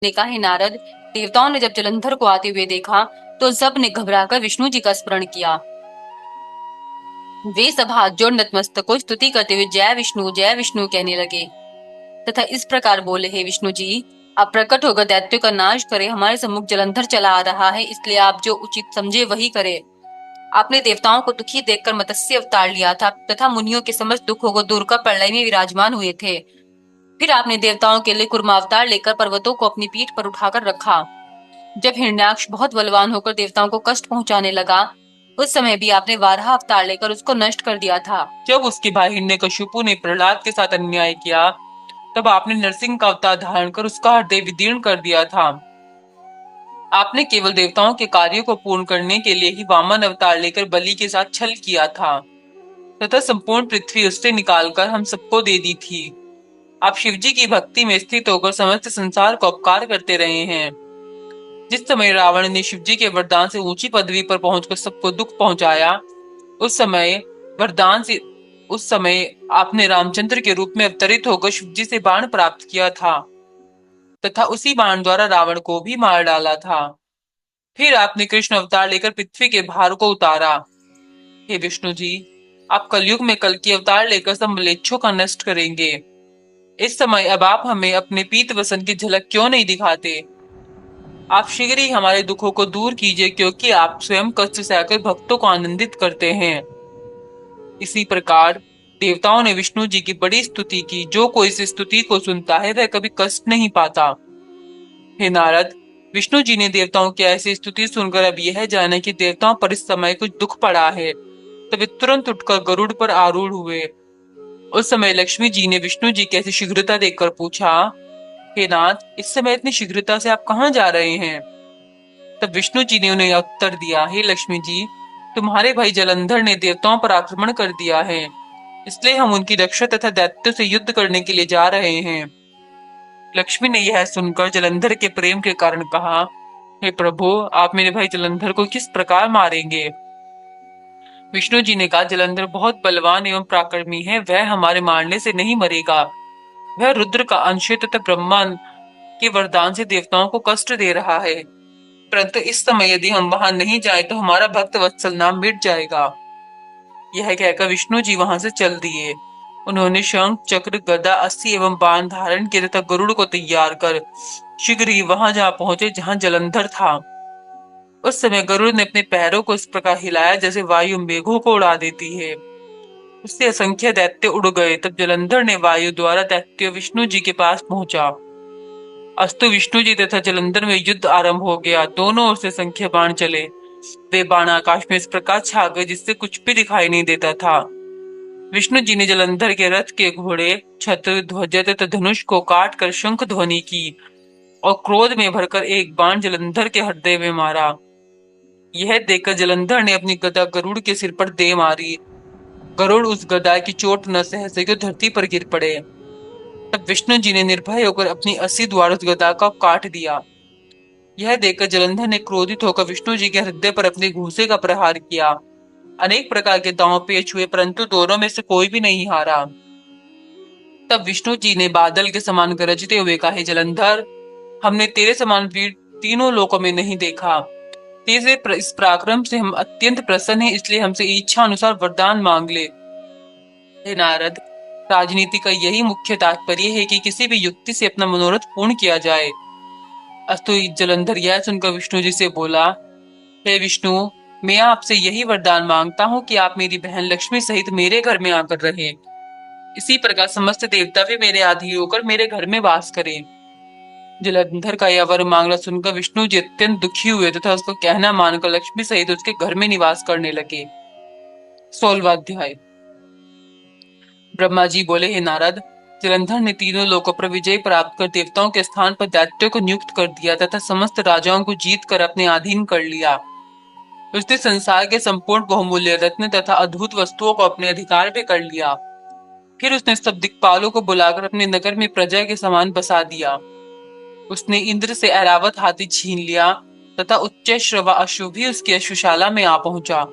ने कहा, हे नारद, देवताओं ने जब जलंधर को आते हुए देखा तो सब ने घबराकर विष्णु जी का स्मरण किया। वे सब हाथ जोड़ नतमस्तकों स्तुति करते हुए जय विष्णु कहने लगे तथा इस प्रकार बोले, हे विष्णु जी, आप प्रकट होकर दैत्यों का नाश करें। हमारे सम्मुख जलंधर चला आ रहा है, इसलिए आप जो उचित समझे वही करें। आपने देवताओं को दुखी देखकर मत्स्य अवतार लिया था तथा मुनियों के समस्त दुखों को दूर कर प्रलय में विराजमान हुए थे। फिर आपने देवताओं के लिए कुर्मावतार लेकर पर्वतों को अपनी पीठ पर उठाकर रखा। जब हिरण्याक्ष बहुत बलवान होकर देवताओं को कष्ट पहुंचाने लगा, उस समय भी आपने वाराह अवतार लेकर उसको नष्ट कर दिया था। जब उसके भाई हिरण्यकशिपु ने प्रहलाद के साथ अन्याय किया, तब आपने नरसिंह का अवतार धारण कर उसका हृदय विदीर्ण कर दिया था। आपने केवल देवताओं के कार्यों को पूर्ण करने के लिए ही वामन अवतार लेकर बलि के साथ छल किया था तथा संपूर्ण पृथ्वी उससे निकालकर हम सबको दे दी थी। आप शिवजी की भक्ति में स्थित होकर समस्त संसार को उपकार करते रहे हैं। जिस समय रावण ने शिवजी के वरदान से ऊंची पदवी पर पहुंचकर सबको दुख पहुंचाया, उस समय वरदान से उस समय आपने रामचंद्र के रूप में अवतरित होकर शिवजी से बाण प्राप्त किया था तथा उसी बाण द्वारा रावण को भी मार डाला था। फिर आपने कृष्ण अवतार लेकर पृथ्वी के भार को उतारा। हे विष्णु जी, आप कलयुग में कल की अवतार लेकर सब म्लेच्छों का नष्ट करेंगे। इस समय अब आप हमें अपने पीत वसन की झलक क्यों नहीं दिखाते? आप शीघ्र ही हमारे दुखों को दूर कीजिए, क्योंकि आप स्वयं कष्ट सहकर भक्तों को आनंदित करते हैं। इसी प्रकार देवताओं ने विष्णु जी की बड़ी स्तुति की। जो कोई इस स्तुति को सुनता है वह कभी कष्ट नहीं पाता। हे नारद, विष्णु जी ने देवताओं की ऐसी स्तुति सुनकर अब यह जाने कि देवताओं पर इस समय कुछ दुख पड़ा है, तब तुरंत उठकर गरुड़ पर आरूढ़ हुए। उस समय लक्ष्मी जी ने विष्णु जी की ऐसी शीघ्रता देखकर पूछा, हे नाथ, इस समय इतनी शीघ्रता से आप कहाँ जा रहे हैं? तब विष्णु जी ने उन्हें उत्तर दिया, हे लक्ष्मी जी, तुम्हारे भाई जलंधर ने देवताओं पर आक्रमण कर दिया है, इसलिए हम उनकी रक्षा तथा दैत्यों से युद्ध करने के लिए जा रहे हैं। लक्ष्मी ने यह सुनकर जलंधर के प्रेम के कारण कहा, हे प्रभु, आप मेरे भाई जलंधर को किस प्रकार मारेंगे? विष्णु जी ने कहा, जलंधर बहुत बलवान एवं पराक्रमी है, वह हमारे मारने से नहीं मरेगा। वह रुद्र का अंश तथा ब्रह्मा के वरदान से देवताओं को कष्ट दे रहा है, परंतु इस समय यदि हम वहां नहीं जाए तो हमारा भक्त वत्सल नाम मिट जाएगा। यह कहकर विष्णु जी वहां से चल दिए। उन्होंने शंख, चक्र, गदा, अस्सी एवं बाण धारण किए तथा गरुड़ को तैयार कर शीघ्र ही वहां जा पहुंचे जहां जलंधर था। उस समय गरुड़ ने अपने पैरों को इस प्रकार हिलाया जैसे वायु मेघों को उड़ा देती है। उससे असंख्य दैत्य उड़ गए। तब जलंधर ने वायु द्वारा दैत्य विष्णु जी के पास पहुंचा। अस्तु विष्णु जी तथा जलंधर में युद्ध आरंभ हो गया। दोनों ओर से संख्य बाण चले। वे बाण आकाश में इस प्रकार छा गए जिससे कुछ भी दिखाई नहीं देता था। विष्णु जी ने जलंधर के रथ के घोड़े, छत्र, ध्वजा तथा धनुष को काट कर शंख ध्वनि की और क्रोध में भरकर एक बाण जलंधर के हृदय में मारा। यह देखकर जलंधर ने अपनी गदा गरुड़ के सिर पर दे मारी। गरुड़ उस गदा की चोट न सह सके, धरती पर गिर पड़े। तब विष्णु जी ने निर्भय होकर अपनी अस्सी द्वार उस गदा को काट दिया। यह देखकर जलंधर ने क्रोधित होकर विष्णु जी के हृदय पर अपने घूंसे का प्रहार किया। अनेक प्रकार के दांव पेच हुए, परंतु दोनों में से कोई भी नहीं हारा। तब विष्णु जी ने बादल के समान गरजते हुए कहा, हे जलंधर, हमने तेरे समान वीर तीनों लोकों में नहीं देखा। तेरे इस पराक्रम से हम अत्यंत प्रसन्न हैं, इसलिए हमसे इच्छा अनुसार वरदान मांग ले। हे नारद, राजनीति का यही मुख्य तात्पर्य है कि किसी भी युक्ति से अपना मनोरथ पूर्ण किया जाए। अस्तु जलंधर यह सुनकर विष्णु जी से बोला, हे विष्णु, मैं आपसे यही वरदान मांगता हूँ कि आप मेरी बहन लक्ष्मी सहित मेरे घर में आकर रहें। इसी प्रकार समस्त देवता भी मेरे अधीन होकर मेरे घर में वास करें। जलंधर का यह वर मांगना सुनकर विष्णु जी अत्यंत दुखी हुए तथा उसको कहना मानकर लक्ष्मी सहित उसके घर में निवास करने लगे। 16वां अध्याय। ब्रह्मा जी बोले, हे नारद, जलंधर ने तीनों लोकों पर विजय प्राप्त कर देवताओं के स्थान पर दैत्यों को नियुक्त कर दिया तथा समस्त राजाओं को जीत कर अपने अधीन कर लिया। उसने संसार के संपूर्ण बहुमूल्य रत्न तथा अद्भुत वस्तुओं को अपने अधिकार में कर लिया। फिर उसने सब दिक्पालों को बुलाकर अपने नगर में प्रजा के समान बसा दिया। उसने इंद्र से ऐरावत हाथी छीन लिया तथा उच्च श्रवा अश्व भी उसकी अश्वशाला में आ पहुंचा।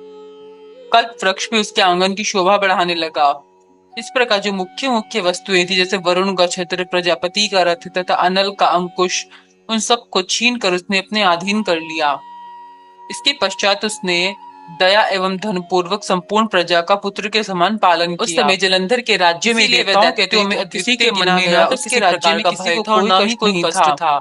कल्प वृक्ष भी उसके आंगन की शोभा बढ़ाने लगा। इस प्रकार जो मुख्य मुख्य वस्तुएं थी, जैसे वरुण का छत्र, प्रजापति का रथ तथा अनल का अंकुश, उन सब को छीन कर उसने अपने अधीन कर लिया। इसके पश्चात उसने दया एवं धन पूर्वक संपूर्ण प्रजा का पुत्र के समान पालन किया। उस समय जलंधर के राज्य में इसीलिए वह देवताओं के दैत्यों में अतिरिक्त किसी अद्वितीय के मन गिना में गया। न तो उसके किसी राज्य प्रकार में का किसी भय को था और कोई न ही कष्ट कोई नहीं कष्ट था।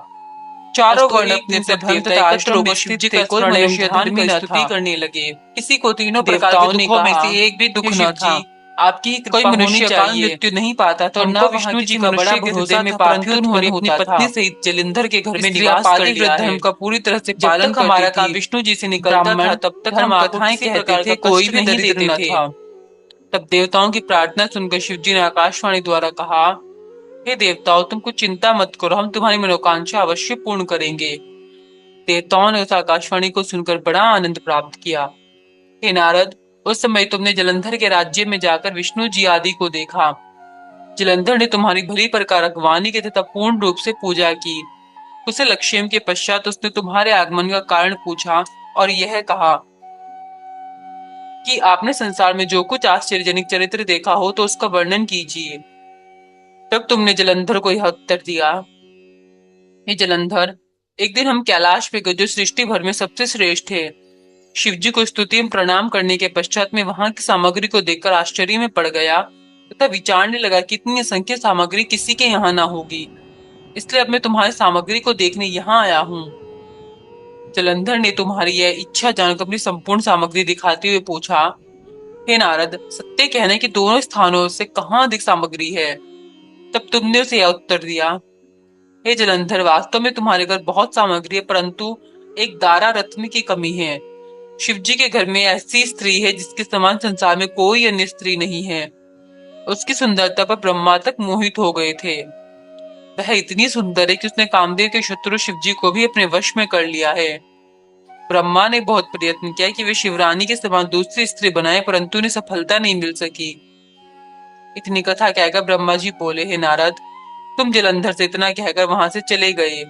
चारों अस्तु वर्ण अपने अपने सब सब देवता देवता एकत्र एकत्र होकर होकर शिव जी शिवजी का का स्मरण स्मरण एवं एवं ध्यान ध्यान का का स्तुति था। करने लगे। किसी को तीनों प्रकार के देवताओं ने दुखों में कहा, से एक भी दुख हे न शिव था। जी, आपकी ही कोई कृपा होनी मनुष्य अकाल चाहिए। मृत्यु नहीं पाता था और न उनको वहाँ विष्णु जी किसी का बड़ा मनुष्य के हृदय भरोसा में था, पाप परंतु उत्पन्न उन्होंने अपनी होता था। पत्नी सहित जलिंधर के घर में स्त्रियां निवास कर पातिव्रत लिया है। धर्म का पूरी तरह से जब पालन तक करती हमारा काम थी। विष्णु जी से निकलता था ब्राह्मण तब तक हम धर्म आपको कथाएं किसी कहते प्रकार थे, का कोई कष्ट भी नहीं दरिद्र देते न थे। था। तब देवताओं की प्रार्थना सुनकर शिवजी ने आकाशवाणी द्वारा कहा, हे देवताओं, तुम कुछ चिंता मत करो, हम तुम्हारी मनोकांक्षा अवश्य पूर्ण करेंगे। देवताओं ने उस आकाशवाणी को सुनकर बड़ा आनंद प्राप्त किया। हे नारद, उस समय तुमने जलंधर के राज्य में जाकर विष्णु जी आदि को देखा। जलंधर ने तुम्हारी भली प्रकार अगवानी के तथा पूर्ण रूप से पूजा की। उसे लक्ष्यम के पश्चात उसने तुम्हारे आगमन का कारण पूछा और यह कहा कि आपने संसार में जो कुछ आश्चर्यजनक चरित्र देखा हो तो उसका वर्णन कीजिए। तब तुमने जलंधर को यह उत्तर दिया, हे जलंधर, एक दिन हम कैलाश पे गए जो सृष्टि भर में सबसे श्रेष्ठ है। शिवजी को स्तुति एवं प्रणाम करने के पश्चात में वहां की सामग्री को देखकर आश्चर्य में पड़ गया तथा विचारने लगा कि इतनी असंख्य सामग्री किसी के यहाँ ना होगी। इसलिए अब मैं तुम्हारी सामग्री को देखने यहाँ आया हूँ। जलंधर ने तुम्हारी यह इच्छा जानकर अपनी संपूर्ण सामग्री दिखाते हुए पूछा, हे नारद, सत्य कहने कि दोनों स्थानों से कहाँ अधिक सामग्री है? तब तुमने उसे यह उत्तर दिया, हे जलंधर, वास्तव में तुम्हारे घर बहुत सामग्री है, परंतु एक दारा रत्न की कमी है। शिवजी के घर में ऐसी स्त्री है जिसके समान संसार में कोई अन्य स्त्री नहीं है। उसकी सुंदरता पर ब्रह्मा तक मोहित हो गए थे। वह इतनी सुंदर है कि उसने कामदेव के शत्रु शिवजी को भी अपने वश में कर लिया है। ब्रह्मा ने बहुत प्रयत्न किया कि वे शिवरानी के समान दूसरी स्त्री बनाए, परंतु उन्हें सफलता नहीं मिल सकी। इतनी कथा कहकर ब्रह्मा जी बोले, हे नारद, तुम जलंधर से इतना कहकर वहां से चले गए।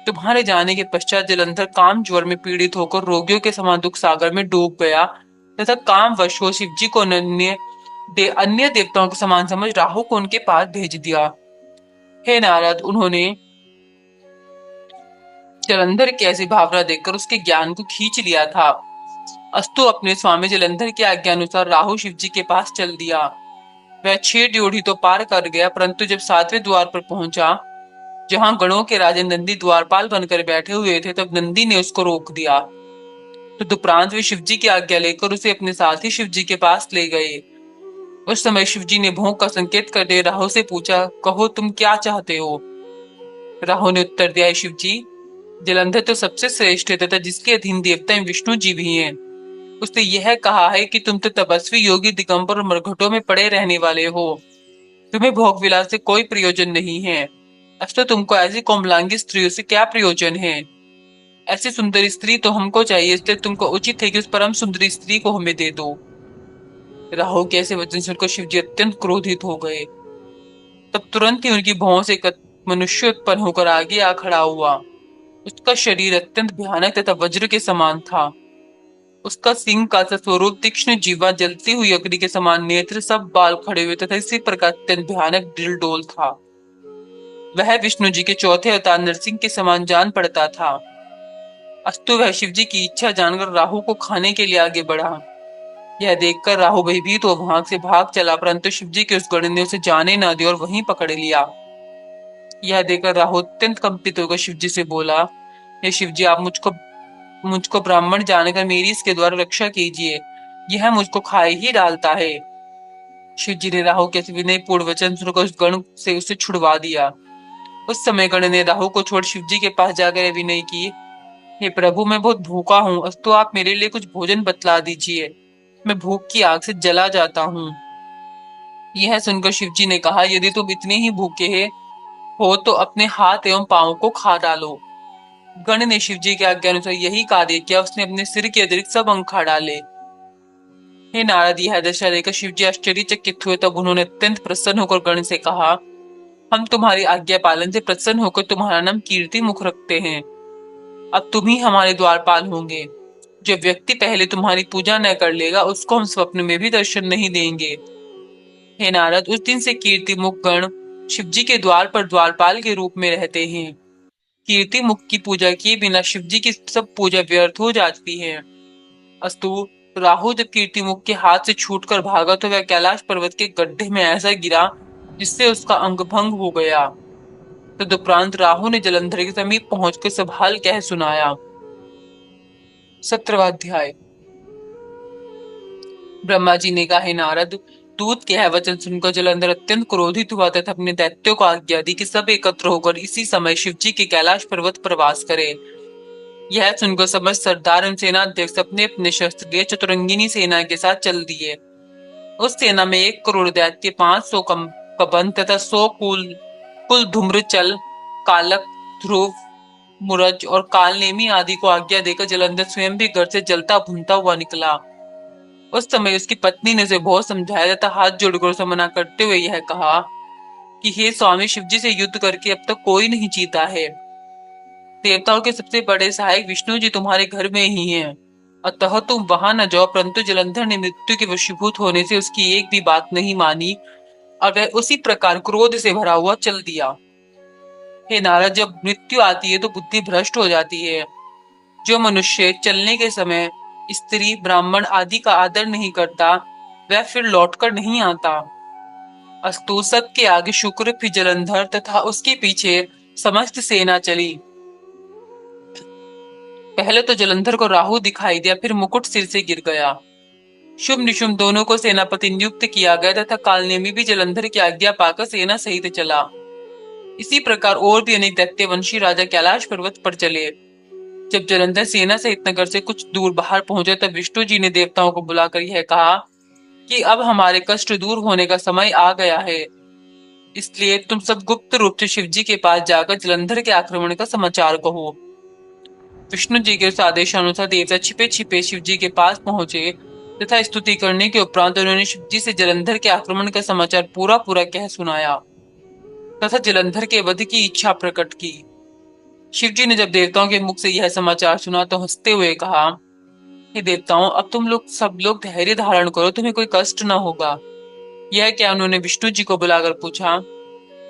तुम्हारे जाने के पश्चात जलंधर काम ज्वर में पीड़ित होकर रोगियों के समान दुख सागर में डूब गया तथा काम वश हो शिवजी को अन्य देवताओं के समान समझ राहु को उनके पास भेज दिया। हे नारद, उन्होंने जलंधर की ऐसी भावना देखकर उसके ज्ञान को खींच लिया था। अस्तु अपने स्वामी जलंधर की आज्ञा अनुसार राहु शिवजी के पास चल दिया। वह 6 ड्योढ़ी तो पार कर गया, परंतु जब 7वें द्वार पर पहुंचा, जहां गणों के राजा नंदी द्वारपाल बनकर बैठे हुए थे, तब नंदी ने उसको रोक दिया। तदुपरांत वे शिवजी की आज्ञा लेकर उसे अपने साथ ही शिवजी के पास ले गए। उस समय शिवजी ने भोंक का संकेत करते राहु से पूछा, कहो तुम क्या चाहते हो? राहु ने उत्तर दिया, शिवजी, जलंधर तो सबसे श्रेष्ठ है तथा जिसके अधीन देवता विष्णु जी भी हैं। उसने यह कहा है कि तुम तो तपस्वी योगी दिगंबर और मरघटों में पड़े रहने वाले हो। तुम्हें भोग विलास से कोई प्रयोजन नहीं है। अस्तु तुमको ऐसी कोमलांगी स्त्रियों से क्या प्रयोजन है? ऐसी सुंदर स्त्री तो हमको चाहिए, इसलिए तुमको उचित है कि उस परम सुंदरी स्त्री को हमें दे दो। राहु के ऐसे वचन सुनकर शिवजी अत्यंत क्रोधित हो गए। तब तुरंत ही उनकी भौं से एक मनुष्य उत्पन्न होकर आगे आ खड़ा हुआ। उसका शरीर अत्यंत भयानक तथा वज्र के समान था। उसका सिंह का सा स्वरूप, तीक्ष्ण जीवा, जलती हुई अग्नि के समान नेत्र, सब बाल खड़े हुए तथा इसी प्रकार अत्यंत भयानक डिल डोल था। वह विष्णु जी के चौथे अवतार नरसिंह के समान जान पड़ता था। अस्तु वह शिव जी की इच्छा जानकर राहु को खाने के लिए आगे बढ़ा। यह देखकर राहु भयभीत हो वहां से भाग चला, परंतु शिव जी के उस गण ने उसे जाने न दिया और वहीं पकड़ लिया। यह देखकर राहु अत्यंत कंपित होकर शिव जी से बोला, हे शिव जी, आप मुझको ब्राह्मण जानकर मेरी इसके द्वारा रक्षा कीजिए, यह मुझको खाए ही डालता है। शिव जी ने राहु के विनय पूर्ण वचन सुनकर उस गण से उसे छुड़वा दिया। उस समय गण ने राहु को छोड़ शिव जी के पास जाकर विनय की, हे प्रभु, मैं बहुत भूखा हूँ, अस्तु आप मेरे लिए कुछ भोजन बतला दीजिए, मैं भूख की आग से जला जाता हूँ। यह सुनकर शिव जी ने कहा, यदि तुम इतने ही भूखे हो तो अपने हाथ एवं पांव को खा डालो। गण ने शिव जी की आज्ञा अनुसार यही कार्य किया। उसने अपने सिर के अतिरिक्त सब अंग खा डाले। हे नारद, यह दशा देखकर शिव जी आश्चर्यचकित हुए। तब उन्होंने अत्यंत प्रसन्न होकर गण से कहा, हम तुम्हारी आज्ञा पालन से प्रसन्न होकर तुम्हारा नाम कीर्ति मुख रखते हैं। अब तुम ही हमारे द्वारपाल होंगे। जो व्यक्ति पहले तुम्हारी पूजा न कर लेगा, उसको हम स्वप्न में भी दर्शन नहीं देंगे। हे नारद, उस दिन से कीर्ति मुख गण शिव जी के द्वार पर द्वारपाल के रूप में रहते हैं। कीर्ति मुख की पूजा किए बिना शिव जी की सब पूजा व्यर्थ हो जाती है। अस्तु, राहु जब कीर्ति मुख के हाथ से छूटकर भागा तो वह कैलाश पर्वत के गड्ढे में ऐसा गिरा जिससे उसका अंग भंग हो गया। तदुपरांत राहु ने जलंधर के समीप पहुंचकर सब हाल कह सुनाया। 17वां अध्याय। ब्रह्मा जी ने कहा, हे नारद, दूत के यह वचन सुनकर जलंधर अत्यंत क्रोधित हुआ तथा अपने दैत्यों को आज्ञा दी कि सब एकत्र होकर इसी समय शिव जी के कैलाश पर्वत पर वास करे। यह सुनकर समस्त सरदार एवं सेनाध्यक्ष अपने अपने शस्त्र लिए चतुरंगिनी सेना के साथ चल दिए। उस सेना में 1 करोड़ दैत्य, 500 कबंध तथा 100 कुल धूम्रचल, कालक, ध्रुव, मुरज और कालनेमी आदि को आज्ञा देकर जलंधर स्वयं भी घर से जलता भुनता हुआ निकला। उस समय उसकी पत्नी ने उसे बहुत समझाया तथा हाथ जोड़कर उसे मना करते हुए यह कहा कि हे स्वामी, शिवजी से युद्ध करके अब तक कोई नहीं जीता है। देवताओं के सबसे बड़े सहायक विष्णु जी तुम्हारे घर में ही हैं, अतः तुम वहां न जाओ। परंतु जलंधर ने मृत्यु के वशीभूत होने से उसकी एक भी बात नहीं मानी और वह उसी प्रकार क्रोध से भरा हुआ चल दिया। हे नारद, जब मृत्यु आती है तो बुद्धि भ्रष्ट हो जाती है। जो मनुष्य चलने के समय स्त्री, ब्राह्मण आदि का आदर नहीं करता वह फिर लौटकर नहीं आता। अस्तु, सबके आगे शुक्र, फिर जलंधर तथा उसके पीछे समस्त सेना चली। पहले तो जलंधर को राहु दिखाई दिया, फिर मुकुट सिर से गिर गया। शुभ निशुंभ दोनों को सेनापति नियुक्त किया गया तथा कालनेमी भी जलंधर की आज्ञा पाकर सेना सहित चला। इसी प्रकार और भी अनेक दैत्यवंशी राजा कैलाश पर्वत पर चले। जब जलंधर सेना सहित नगर से कुछ दूर बाहर पहुंचे तब विष्णु जी ने देवताओं को बुलाकर यह कहा कि अब हमारे कष्ट दूर होने का समय आ गया है, इसलिए तुम सब गुप्त रूप से शिव जी के पास जाकर जलंधर के आक्रमण का समाचार कहो। विष्णु जी के उस आदेशानुसार देवता छिपे छिपे शिव जी के पास पहुंचे तथा स्तुति करने के उपरांत उन्होंने शिव जी से जलंधर के आक्रमण का समाचार पूरा पूरा कह सुनाया तथा जलंधर के वध की इच्छा प्रकट की। शिव जी ने जब देवताओं के मुख से यह समाचार सुना तो हंसते हुए कहा, हे देवताओं, अब तुम लोग सब लोग धैर्य धारण करो, तुम्हें कोई कष्ट न होगा। यह क्या? उन्होंने विष्णु जी को बुलाकर पूछा।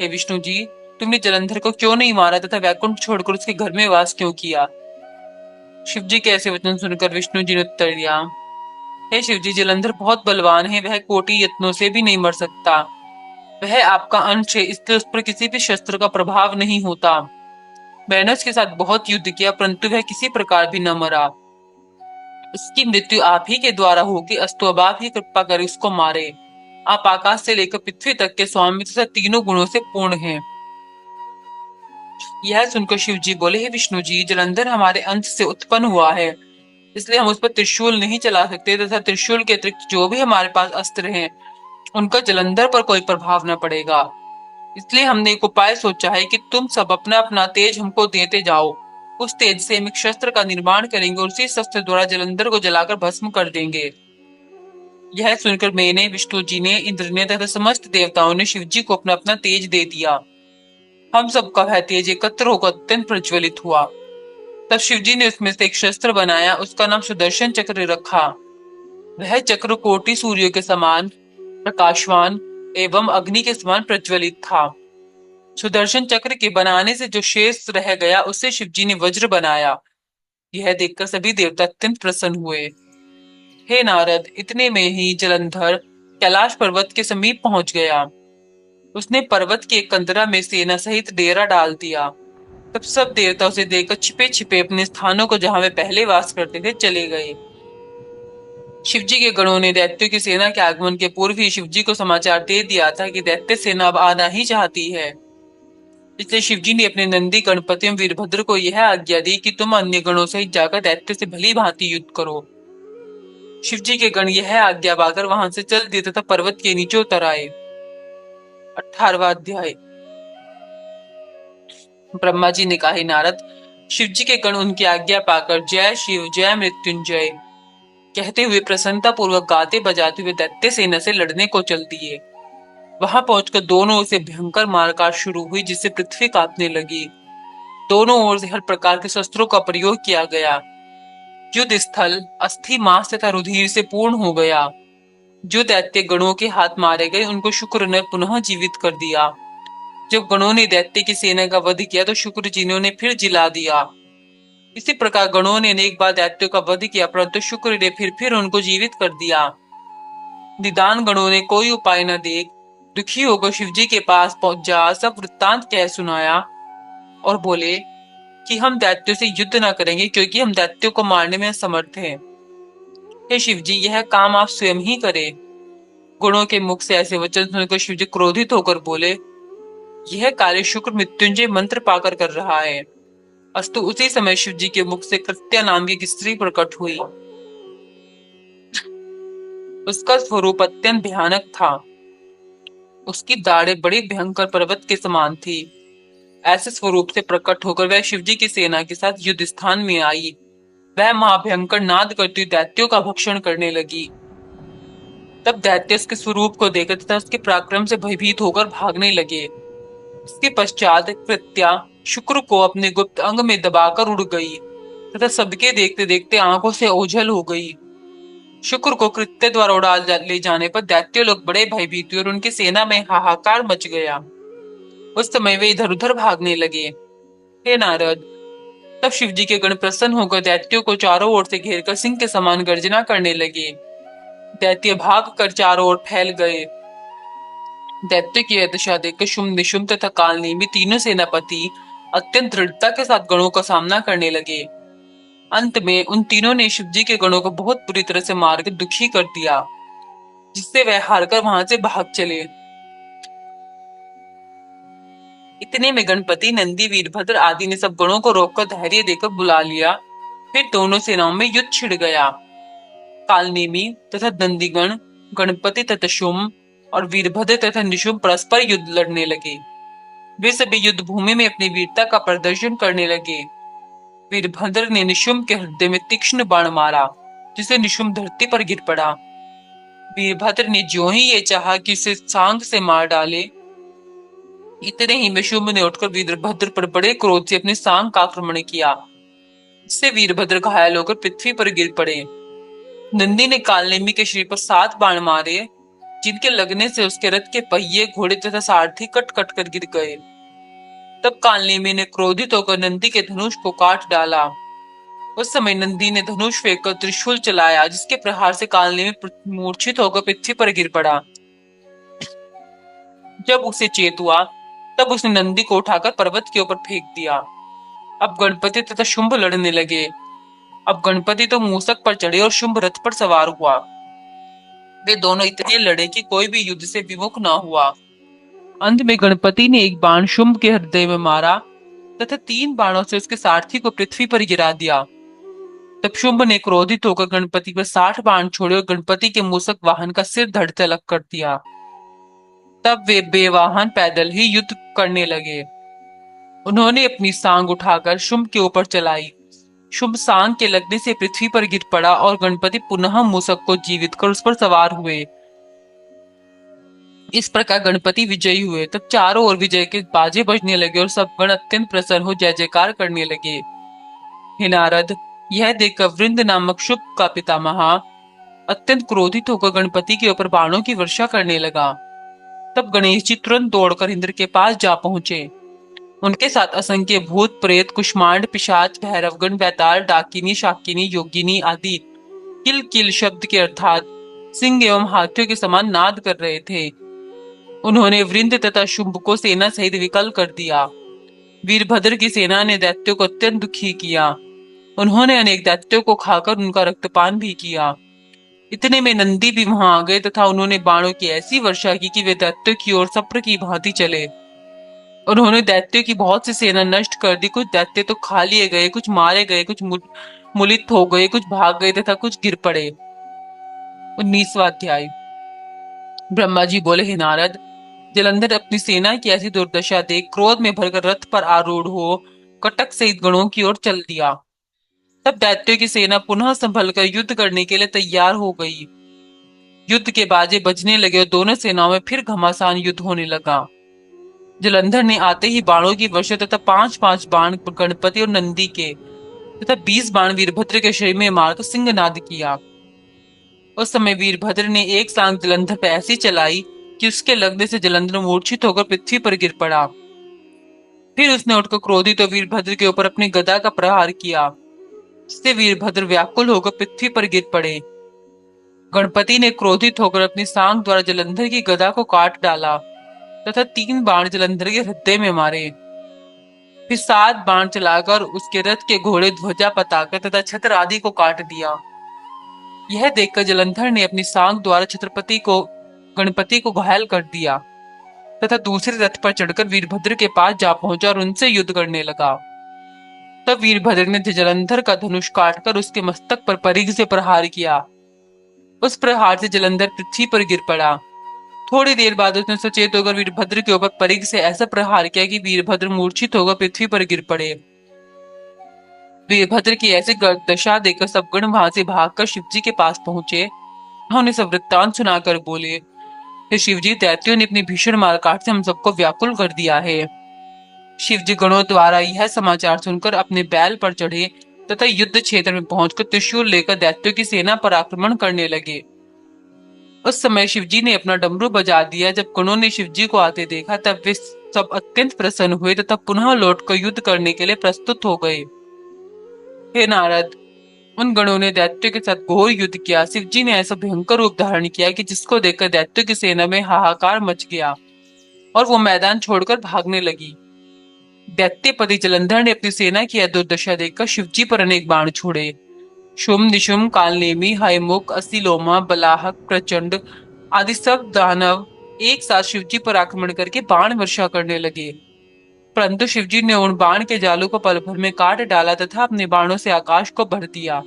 हे विष्णु जी, तुमने जलंधर को क्यों नहीं मारा तथा वैकुंठ छोड़कर उसके घर में वास क्यों किया? शिव जी के ऐसे वचन सुनकर विष्णु जी ने उत्तर दिया, हे शिव जी, जलंधर बहुत बलवान है, वह कोटि यत्नों से भी नहीं मर सकता। वह आपका अंश है, इसलिए उस पर किसी भी शस्त्र का प्रभाव नहीं होता। मैंने उसके साथ बहुत युद्ध किया परंतु वह किसी प्रकार भी न मरा। उसकी मृत्यु आप ही के द्वारा होगी, अस्तु अब आप ही कृपा कर उसको मारे। आप आकाश से लेकर पृथ्वी तक के स्वामी तथा तीनों गुणों से पूर्ण हैं। यह सुनकर शिव जी बोले, हे विष्णु जी, जलंधर हमारे अंश से उत्पन्न हुआ है, इसलिए हम उस पर त्रिशूल नहीं चला सकते तथा त्रिशूल के अतिरिक्त जो भी हमारे पास अस्त्र हैं उनका जलंधर पर कोई प्रभाव न पड़ेगा। इसलिए हमने एक उपाय सोचा है कि तुम सब अपना अपना तेज हमको देते जाओ। उस तेज से हम एक शस्त्र का निर्माण करेंगे और उसी शस्त्र द्वारा जलंधर को जलाकर भस्म कर देंगे। यह सुनकर मैंने, विष्णु जी ने, इंद्र ने तथा समस्त देवताओं ने शिव जी को अपना अपना तेज दे दिया। हम सबका वह तेज एकत्र होकर अत्यंत प्रज्वलित हुआ। तब शिव जी ने उसमें से एक शस्त्र बनाया, उसका नाम सुदर्शन चक्र रखा। वह चक्र कोटि सूर्यों के समान प्रकाशवान एवं अग्नि के समान प्रज्वलित था। सुदर्शन चक्र के बनाने से जो शेष रह गया उससे शिव जी ने वज्र बनाया। यह देखकर सभी देवता अत्यंत प्रसन्न हुए। हे नारद, इतने में ही जलंधर कैलाश पर्वत के समीप पहुंच गया। उसने पर्वत के एक कंदरा में सेना सहित डेरा डाल दिया। तब सब देवता उसे देखकर छिपे छिपे अपने स्थानों को, जहां वे पहले वास करते थे, चले गए। शिवजी के गणों ने दैत्यों की सेना के आगमन के पूर्व ही शिवजी को समाचार दे दिया था कि दैत्य सेना अब आना ही चाहती है। इसलिए शिवजी ने अपने नंदी गणपति एवं वीरभद्र को यह आज्ञा दी कि तुम अन्य गणों सहित जाकर दैत्य से भली भांति युद्ध करो। शिवजी के गण यह आज्ञा पाकर वहां से चल दिए तथा पर्वत के नीचे उतर आए। 18वां अध्याय। ब्रह्मा जी ने कहा, हे नारद, शिवजी के गण उनकी आज्ञा पाकर जय शिव जय मृत्युंजय कहते हुए प्रसन्नता पूर्वक गाते बजाते हुए दैत्य सेना से लड़ने को चल दिए। वहां पहुंचकर दोनों ओर से भयंकर मारकाट शुरू हुई, जिससे पृथ्वी कांपने लगी। दोनों ओर से हर प्रकार के शस्त्रों का प्रयोग किया गया। युद्ध स्थल अस्थि मांस तथा रुधिर से पूर्ण हो गया। जो दैत्य गणों के हाथ मारे गए उनको शुक्र ने पुनः जीवित कर दिया। जब गणों ने दैत्य की सेना का वध किया तो शुक्र जी ने उन्हें फिर जिला दिया। इसी प्रकार गणों ने अनेक बार दैत्यों का वध किया, परंतु शुक्र ने फिर उनको जीवित कर दिया। निदान गणों ने कोई उपाय न देख दुखी होकर शिवजी के पास पहुंचा सब वृत्तांत कह सुनाया और बोले कि हम दैत्यों से युद्ध न करेंगे, क्योंकि हम दैत्यों को मारने में असमर्थ हैं। हे शिवजी, यह काम आप स्वयं ही करें। गणों के मुख से ऐसे वचन सुनकर शिवजी क्रोधित होकर बोले, यह कार्य शुक्र मृत्युंजय मंत्र पाकर कर रहा है। अस्तु उसी समय शिवजी के मुख से कृत्या नाम की एक स्त्री प्रकट हुई। उसका स्वरूप अत्यंत भयानक था। उसकी दाढ़ें बड़ी भयंकर पर्वत के समान थी। ऐसे स्वरूप से प्रकट होकर वह शिवजी की सेना के साथ युद्ध स्थान में आई। वह महाभयंकर नाद करती हुई दैत्यों का भक्षण करने लगी। तब दैत्य उसके स्वरूप को देखकर तथा उसके पराक्रम से भयभीत होकर भागने लगे। इसके पश्चात कृत्या शुक्र को अपने गुप्त अंग में दबाकर उड़ गई तथा सबके देखते देखते आंखों से ओझल हो गई। शुक्र को कृत्य द्वारा ले जाने पर दैत्य लोग बड़े भयभीत हुए और उनकी सेना में हाहाकार मच गया। उस समय वे इधर उधर भागने लगे। हे नारद, तब शिवजी के गण प्रसन्न होकर दैत्यों को चारों ओर से घेरकर सिंह के समान गर्जना करने लगे। दैत्य भाग कर चारों ओर फैल गए। दैत्य की यह दशा देखकर शुम्भ निशुम्भ तथा कालनेमी तीनों सेनापति अत्यंत दृढ़ता के साथ गणों का सामना करने लगे। अंत में उन तीनों ने शिवजी के गणों को बहुत बुरी तरह से मारकर दुखी कर दिया, जिससे वह हारकर वहां से भाग चले। इतने में गणपति, नंदी, वीरभद्र आदि ने सब गणों को रोककर धैर्य देकर बुला लिया। फिर दोनों सेनाओं में युद्ध छिड़ गया। कालनेमी तथा नंदीगण, गणपति तथा शुम्भ और वीरभद्र तथा निशुम्भ परस्पर युद्ध लड़ने लगे। वे सभी युद्ध भूमि में अपनी वीरता का प्रदर्शन करने लगे। वीरभद्र ने निशुम्भ के हृदय में तीक्ष्ण बाण मारा, जिसे निशुम्भ धरती पर गिर पड़ा। वीरभद्र ने ज्यों ही ये चाहा कि उसे सांग से मार डाले, इतने ही में शुम्भ ने उठकर वीरभद्र पर बड़े क्रोध से अपने सांग का आक्रमण किया। इससे वीरभद्र घायल होकर पृथ्वी पर गिर पड़े। नंदी ने कालनेमी के शरीर पर 7 बाण मारे, जिनके लगने से उसके रथ के पहिए, घोड़े तथा सारथी कट कट कर गिर गए। तब कालनेमी ने क्रोधित होकर नंदी के धनुष को काट डाला। उस समय नंदी ने धनुष फेंककर त्रिशूल चलाया, जिसके प्रहार से कालनेमी मूर्छित होकर पृथ्वी पर गिर पड़ा। जब उसे चेत हुआ तब उसने नंदी को उठाकर पर्वत के ऊपर फेंक दिया। अब गणपति तथा शुंभ लड़ने लगे। अब गणपति तो मूसक पर चढ़े और शुंभ रथ पर सवार हुआ। वे दोनों इतने लड़े कि कोई भी युद्ध से विमुख न हुआ। अंत में गणपति ने एक बाण शुंभ के हृदय में मारा तथा 3 बाणों से उसके सारथी को पृथ्वी पर गिरा दिया। तब शुंभ ने क्रोधित होकर गणपति पर 60 बाण छोड़े और गणपति के मूसक वाहन का सिर धड़ से अलग कर दिया। तब वे बेवाहन पैदल ही युद्ध करने लगे। उन्होंने अपनी सांग उठाकर शुंभ के ऊपर चलाई। शुंभ सांग के लगने से पृथ्वी पर गिर पड़ा और गणपति पुनः मूसक को जीवित कर उस पर सवार हुए। इस प्रकार गणपति विजयी हुए। तब चारों ओर विजय के बाजे बजने लगे और सब गण अत्यंत प्रसन्न हो जय जयकार करने लगे। हे नारद, यह देखकर वृंद नामक शुभ का पितामह अत्यंत क्रोधित होकर गणपति के ऊपर बाणों की वर्षा करने लगा। तब गणेश जी तुरंत दौड़कर इंद्र के पास जा पहुंचे। उनके साथ असंख्य भूत, प्रेत, कुष्मांड, पिशाच, भैरवगण, बैताल, डाकिनी, शाकिनी, योगिनी आदि किल किल शब्द के अर्थात सिंह एवं हाथियों के समान नाद कर रहे थे। उन्होंने वृंद तथा शुंभ को सेना सहित विकल कर दिया। वीरभद्र की सेना ने दैत्यों को अत्यंत दुखी किया। उन्होंने अनेक दैत्यों को खाकर उनका रक्तपान भी किया। इतने में नंदी भी वहां आ गए तथा उन्होंने बाणों की ऐसी वर्षा की कि वे दैत्यों की ओर सप्र की भांति चले। उन्होंने दैत्यों की बहुत सी सेना नष्ट कर दी। कुछ दैत्य तो खा लिए गए, कुछ मारे गए, कुछ मूलित हो गए, कुछ भाग गए तथा कुछ गिर पड़े। 19वां अध्याय। ब्रह्मा जी बोले, हे नारद, जलंधर अपनी सेना की ऐसी दुर्दशा देख क्रोध में भरकर रथ पर आरूढ़ हो कटक सहित गणों की ओर चल दिया। तब दैत्यों की सेना पुनः संभल कर युद्ध करने के लिए तैयार हो गई। युद्ध के बाजे बजने लगे और दोनों सेनाओं में फिर घमासान युद्ध होने लगा। जलंधर ने आते ही बाणों की वर्षा तथा 5-5 बाण गणपति और नंदी के तथा 20 बाण वीरभद्र के शरीर में मारकर सिंहनाद किया। उस समय वीरभद्र ने एक सांग जलंधर पर ऐसी चलाई कि उसके लगने से जलंधर मूर्छित होकर पृथ्वी पर गिर पड़ा। फिर उसने उठकर क्रोधित और वीरभद्र के ऊपर अपनी गदा का प्रहार किया, जिससे वीरभद्र व्याकुल होकर पृथ्वी पर गिर पड़े। गणपति ने क्रोधित होकर अपनी सांग द्वारा जलंधर की गदा को काट डाला तथा 3 बाण जलंधर के हृदय में मारे। फिर 7 बाण चलाकर उसके रथ के घोड़े, ध्वजा, पताका तथा छत्र आदि को काट दिया। यह देखकर जलंधर ने अपनी सांग द्वारा छत्रपति को गणपति को घायल कर दिया तथा दूसरे रथ पर चढ़कर वीरभद्र के पास जा पहुंचा और उनसे युद्ध करने लगा। तब वीरभद्र ने जलंधर का धनुष काटकर उसके मस्तक पर परिघ से प्रहार किया। उस प्रहार से जलंधर पृथ्वी पर गिर पड़ा। थोड़ी देर बाद उसने सचेत होकर वीरभद्र के ऊपर परिघ से ऐसा प्रहार किया कि वीरभद्र मूर्छित होकर पृथ्वी पर गिर पड़े। वीरभद्र की ऐसी दशा देखकर सब गण वहां से भागकर शिवजी के पास पहुंचे। उन्होंने सब वृत्तांत सुनाकर बोले, हे शिवजी, दैत्यों ने अपनी भीषण मारकाट से हम सबको व्याकुल कर दिया है। शिवजी गणों द्वारा यह समाचार सुनकर अपने बैल पर चढ़े तथा युद्ध क्षेत्र में पहुंचकर त्रिशूल लेकर दैत्यों की सेना पर आक्रमण करने लगे। उस समय शिवजी ने अपना डमरू बजा दिया। जब गणों ने शिवजी को आते देखा तब वे सब अत्यंत प्रसन्न हुए तथा पुनः लौटकर युद्ध करने के लिए प्रस्तुत हो गए। हे नारद, उन गणों ने दैत्यों के साथ घोर युद्ध किया। शिवजी ने ऐसा भयंकर रूप धारण किया कि जिसको देखकर दैत्यों की सेना में हाहाकार मच गया और वो मैदान छोड़कर भागने लगी। दैत्यपति जलंधर ने अपनी सेना की दुर्दशा देखकर शिवजी पर अनेक बाण छोड़े। शुम, निशुम, कालनेमी, हायमुख, असिलोमा, बलाहक, प्रचंड आदि सब दानव एक साथ शिवजी पर आक्रमण करके बाण वर्षा करने लगे। परंतु शिवजी ने उन बाण के जालों को पल भर में काट डाला तथा अपने बाणों से आकाश को भर दिया।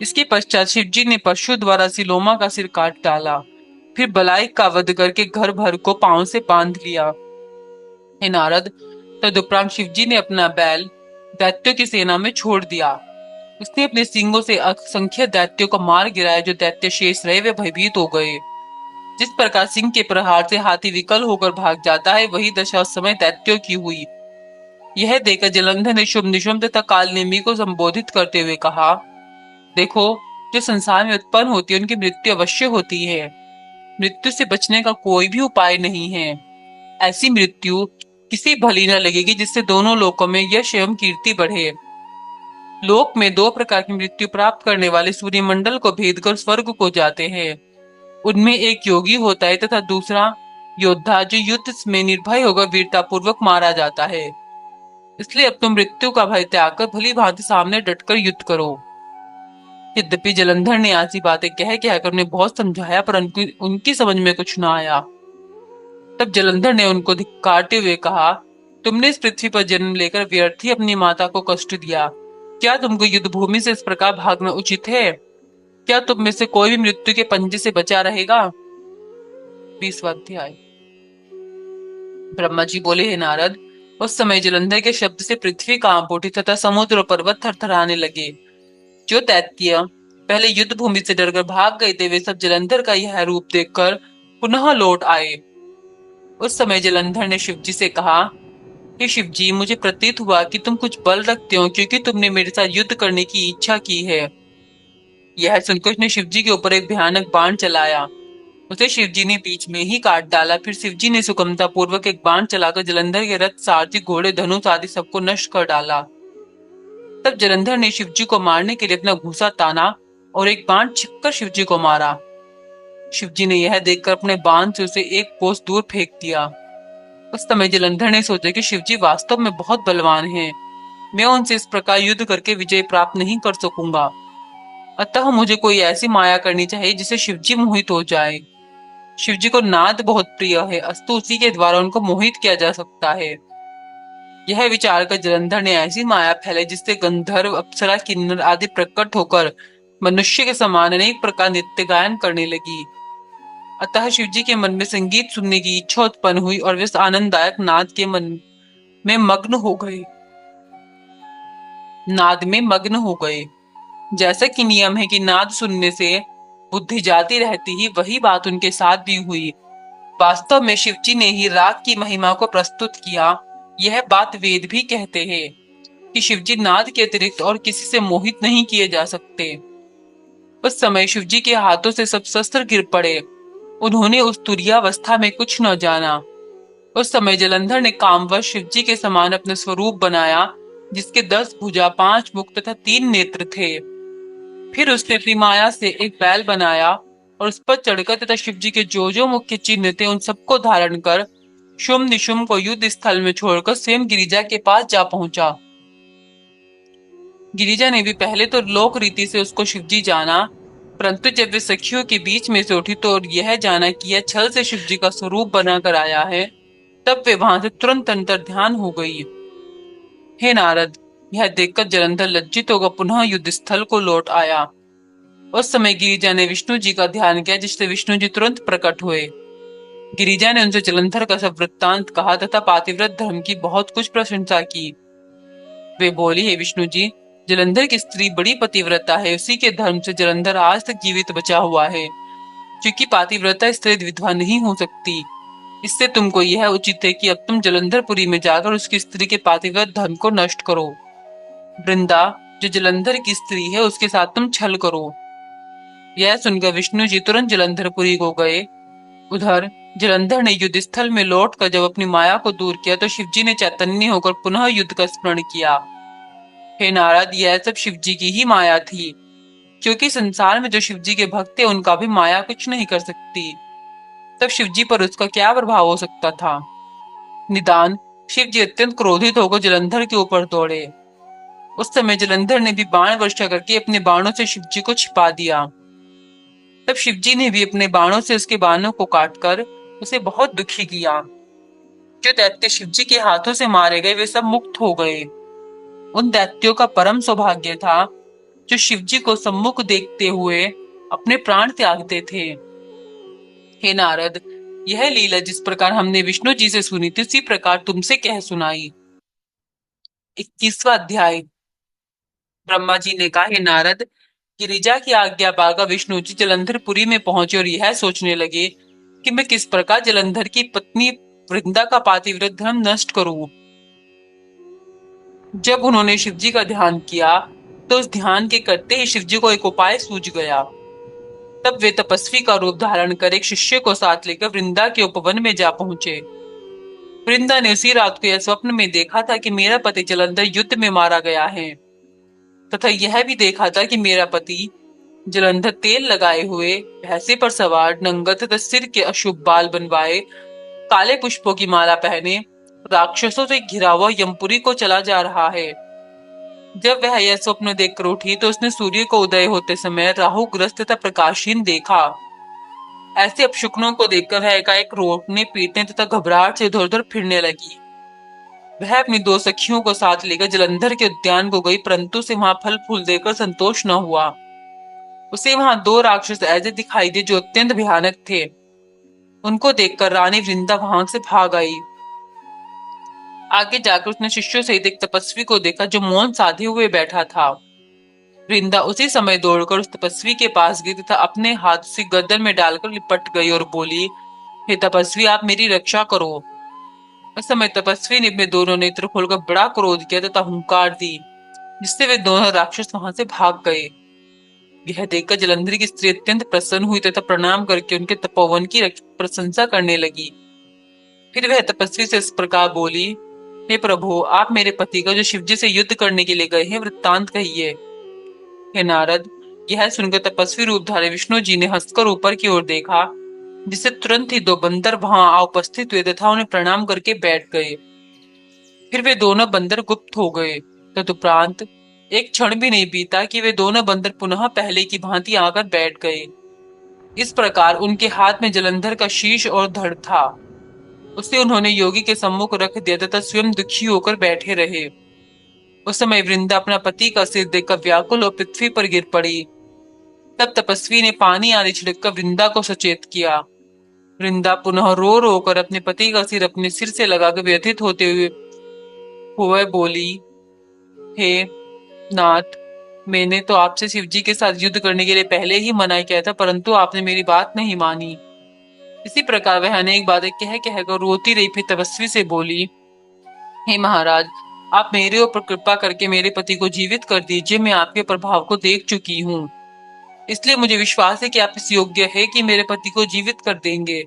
इसके पश्चात शिवजी ने परशु द्वारा सिलोमा का सिर काट डाला। फिर बलाइक का वध करके घर भर को पांव से बांध लिया। हे नारद, तदुपरांत शिवजी ने अपना बैल दैत्यों की सेना में छोड़ दिया। उसने अपने सींगों से असंख्य दैत्यों को मार गिराया। जो दैत्य शेष रहे वे भयभीत हो गए। जिस प्रकार सिंह के प्रहार से हाथी विकल होकर भाग जाता है, वही दशा उस समय दैत्यों की हुई। यह देखकर जलंधर ने शुभ, निशुम तथा कालनेमी को संबोधित करते हुए कहा, देखो, जो संसार में उत्पन्न होती है उनकी मृत्यु अवश्य होती है। मृत्यु से बचने का कोई भी उपाय नहीं है। ऐसी मृत्यु किसी भली न लगेगी जिससे दोनों लोकों में यश एवं कीर्ति बढ़े। लोक में 2 प्रकार की मृत्यु प्राप्त करने वाले सूर्यमंडल को भेद कर स्वर्ग को जाते हैं। उनमें एक योगी होता है तथा दूसरा योद्धा, जो युद्ध में निर्भय होकर वीरता पूर्वक मारा जाता है। इसलिए अब तुम मृत्यु का भय त्याग कर भली भांति सामने डटकर युद्ध करो। यद्यपि जलंधर ने ऐसी बातें कहकर उन्हें बहुत समझाया, पर उनकी समझ में कुछ न आया। तब जलंधर ने उनको धिक्कारते हुए कहा, तुमने इस पृथ्वी पर जन्म लेकर व्यर्थ ही अपनी माता को कष्ट दिया। क्या तुमको युद्ध भूमि से इस प्रकार भागना उचित है? क्या तुम में से कोई भी मृत्यु के पंजे से बचा रहेगा? 20वां अध्याय। ब्रह्मा जी बोले, हे नारद, उस समय जलंधर के शब्द से पृथ्वी कांप उठी तथा समुद्र और पर्वत थरथराने लगे। जो दैत्य पहले युद्ध भूमि से डरकर भाग गए थे, वे सब जलंधर का यह रूप देखकर पुनः लौट आए। उस समय जलंधर ने शिवजी से कहा, हे शिवजी, मुझे प्रतीत हुआ कि तुम कुछ बल रखते हो, क्योंकि तुमने मेरे साथ युद्ध करने की इच्छा की है। यह सुनकर उसने शिवजी के ऊपर एक भयानक बाण चलाया। उसे शिवजी ने बीच में ही काट डाला। फिर शिवजी ने सुगमता पूर्वक एक बाण चलाकर जलंधर के रथ, सारथी, घोड़े, धनुष आदि सबको नष्ट कर डाला। तब जलंधर ने शिवजी को मारने के लिए अपना घूंसा ताना और एक बाण छिपकर शिवजी को मारा। शिवजी ने यह देखकर अपने बाण से उसे एक कोस दूर फेंक दिया। उस समय जलंधर ने सोचा कि शिवजी वास्तव में बहुत बलवान हैं। मैं उनसे इस प्रकार युद्ध करके विजय प्राप्त नहीं कर सकूंगा। अतः मुझे कोई ऐसी माया करनी चाहिए जिससे शिवजी मोहित हो जाए। शिवजी को नाद बहुत प्रिय है, अस्तु उसी के द्वारा उनको मोहित किया जा सकता है। यह विचार कर जलंधर ने ऐसी माया फैलाई जिससे गंधर्व, अप्सरा, किन्नर आदि प्रकट होकर मनुष्य के समान अनेक प्रकार नित्य गायन करने लगी। अतः शिवजी के मन में संगीत सुनने की इच्छा उत्पन्न हुई और वे आनंददायक नाद के मन में मग्न हो गए। नाद में मग्न हो गए। जैसा कि नियम है कि नाद सुनने से बुद्धि जाती रहती ही, वही बात उनके साथ भी हुई। वास्तव में शिवजी ने ही राग की महिमा को प्रस्तुत किया। यह बात वेद भी कहते हैं कि शिवजी नाद के अतिरिक्त और किसी से मोहित नहीं किए जा सकते। उस समय शिवजी के हाथों से सब शस्त्र गिर पड़े। उन्होंने उस तुरीयावस्था में कुछ न जाना। उस समय जलंधर ने कामवश शिवजी के समान अपने स्वरूप बनाया, जिसके 10 भुजा, 5 मुख तथा 3 नेत्र थे। फिर उसने अपनी माया से एक बैल बनाया और उस पर चढ़कर तथा शिवजी के जो जो मुख्य चिन्ह थे उन सबको धारण कर शुम्भ निशुम्भ को युद्ध स्थल में छोड़कर स्वयं गिरिजा के पास जा पहुंचा। गिरिजा ने भी पहले तो लोक रीति से उसको शिवजी जाना, परंतु जब वे सखियों के बीच में से उठी तो यह जाना कि यह छल से शिवजी का स्वरूप बनाकर आया है, तब वे वहां से तुरंत अंतर ध्यान हो गई। हे नारद, यह देखकर जलंधर लज्जित होकर पुनः युद्ध स्थल को लौट आया। उस समय गिरिजा ने विष्णु जी का ध्यान किया, जिससे विष्णु जी तुरंत प्रकट हुए। गिरिजा ने उनसे जलंधर का सब वृत्तांत कहा तथा पातिव्रत धर्म की बहुत कुछ प्रशंसा की। वे बोली, हे विष्णु जी, जलंधर की स्त्री बड़ी पतिव्रता है, उसी के धर्म से जलंधर आज तक जीवित बचा हुआ है। क्योंकि पातिव्रता स्त्री विधवा नहीं हो सकती, इससे तुमको यह उचित है कि अब तुम जलंधरपुरी में जाकर उसकी स्त्री के पातिव्रत धर्म को नष्ट करो। वृंदा, जो जलंधर की स्त्री है, उसके साथ तुम छल करो। यह सुनकर विष्णु जी तुरंत जलंधरपुरी को गए। उधर जलंधर ने युद्ध स्थल में लौटकर जब अपनी माया को दूर किया तो शिवजी ने चैतन्य होकर पुनः युद्ध का स्मरण किया। हे नारद, यह सब शिवजी की ही माया थी, क्योंकि संसार में जो शिवजी के भक्त थे उनका भी माया कुछ नहीं कर सकती। तब शिवजी पर उसका क्या प्रभाव हो सकता था। निदान शिवजी अत्यंत क्रोधित होकर जलंधर के ऊपर दौड़े। उस समय जलंधर ने भी बाण वर्षा करके अपने बाणों से शिवजी को छिपा दिया। तब शिवजी ने भी अपने बाणों से उसके बाणों को काटकर उसे बहुत दुखी किया। जो दैत्य शिवजी के हाथों से मारे गए वे सब मुक्त हो गए। उन दैत्यों का परम सौभाग्य था जो शिवजी को सम्मुख देखते हुए अपने प्राण त्यागते थे। हे नारद, यह लीला जिस प्रकार हमने विष्णु जी से सुनी थी उसी प्रकार तुमसे कह सुनाई। 21वां अध्याय। ब्रह्मा जी ने कहा, हे नारद, गिरिजा की आज्ञा पाकर विष्णु जी जलंधरपुरी में पहुंचे और यह सोचने लगे कि मैं किस प्रकार जलंधर की पत्नी वृंदा का पातिव्रत धर्म नष्ट करूं। जब उन्होंने शिवजी का ध्यान किया तो उस ध्यान के करते ही शिवजी को एक उपाय सूझ गया। तब वे तपस्वी का रूप धारण कर एक शिष्य को साथ लेकर वृंदा के उपवन में जा पहुंचे। वृंदा ने उसी रात को यह स्वप्न में देखा था कि मेरा पति जलंधर युद्ध में मारा गया है, तथा यह भी देखा था कि मेरा पति जलंधर तेल लगाए हुए, भैंसे पर सवार, नंगा तथा सिर के अशुभ बाल बनवाए, काले पुष्पों की माला पहने, राक्षसों से घिरा हुआ यमपुरी को चला जा रहा है। जब वह यह स्वप्न देखकर उठी तो उसने सूर्य को उदय होते समय राहु ग्रस्त तथा प्रकाशहीन देखा। ऐसे अपशकुनों को देखकर वह एकाएक रोने, पीटने तथा घबराहट से इधर उधर फिरने लगी। वह अपनी 2 सखियों को साथ लेकर जलंधर के उद्यान को गई, परंतु उसे वहां फल फूल देकर संतोष न हुआ। उसे वहां 2 राक्षस ऐसे दिखाई दिए जो अत्यंत भयानक थे। उनको देखकर रानी वृंदा वहां से भाग आई। आगे जाकर उसने शिष्यों सहित एक तपस्वी को देखा जो मौन साधे हुए बैठा था। वृंदा उसी समय दौड़कर उस तपस्वी के पास गई तथा अपने हाथ उसे गर्दन में डालकर लिपट गई और बोली, हे तपस्वी, आप मेरी रक्षा करो। उस समय तपस्वी ने अपने दोनों नेत्र खोलकर बड़ा क्रोध किया तथा हुंकार दी, जिससे वे दोनों राक्षस वहां से भाग गए। यह देखकर जलंधर की स्त्री अत्यंत प्रसन्न हुई तथा प्रणाम करके उनके तपोवन की प्रशंसा करने लगी। फिर वह तपस्वी से इस प्रकार बोली, हे प्रभु, आप मेरे पति का जो शिवजी से युद्ध करने के लिए गए हैं वृत्तांत कहिए। हे नारद, यह सुनकर तपस्वी रूपधारी विष्णु जी ने हंसकर ऊपर की ओर देखा, जिससे तुरंत ही 2 बंदर वहां आ उपस्थित हुए तथा उन्हें प्रणाम करके बैठ गए। फिर वे दोनों बंदर गुप्त हो गए। तदुपरांत एक क्षण भी नहीं बीता कि वे दोनों बंदर पुनः पहले की भांति आकर बैठ गए। इस प्रकार उनके हाथ में जलंधर का शीश और धड़ था। उसे उन्होंने योगी के सम्मुख रख दिया तथा स्वयं दुखी होकर बैठे रहे। उस समय वृंदा अपना पति का सिर देखकर व्याकुल और पृथ्वी पर गिर पड़ी। तब तपस्वी ने पानी आदि छिड़ककर वृंदा को सचेत किया। वृंदा पुनः रो रो कर अपने पति का सिर अपने सिर से लगाकर व्यथित होते हुए बोली, हे नाथ, मैंने तो आपसे शिवजी के साथ युद्ध करने के लिए पहले ही मना किया था, परंतु आपने मेरी बात नहीं मानी। इसी प्रकार वह अनेक बातें कह कहकर रोती रही। फिर तपस्वी से बोली, हे महाराज, आप मेरे ऊपर कृपा करके मेरे पति को जीवित कर दीजिए, मैं आपके प्रभाव को देख चुकी हूँ। इसलिए मुझे विश्वास है कि आप इस योग्य है कि मेरे पति को जीवित कर देंगे।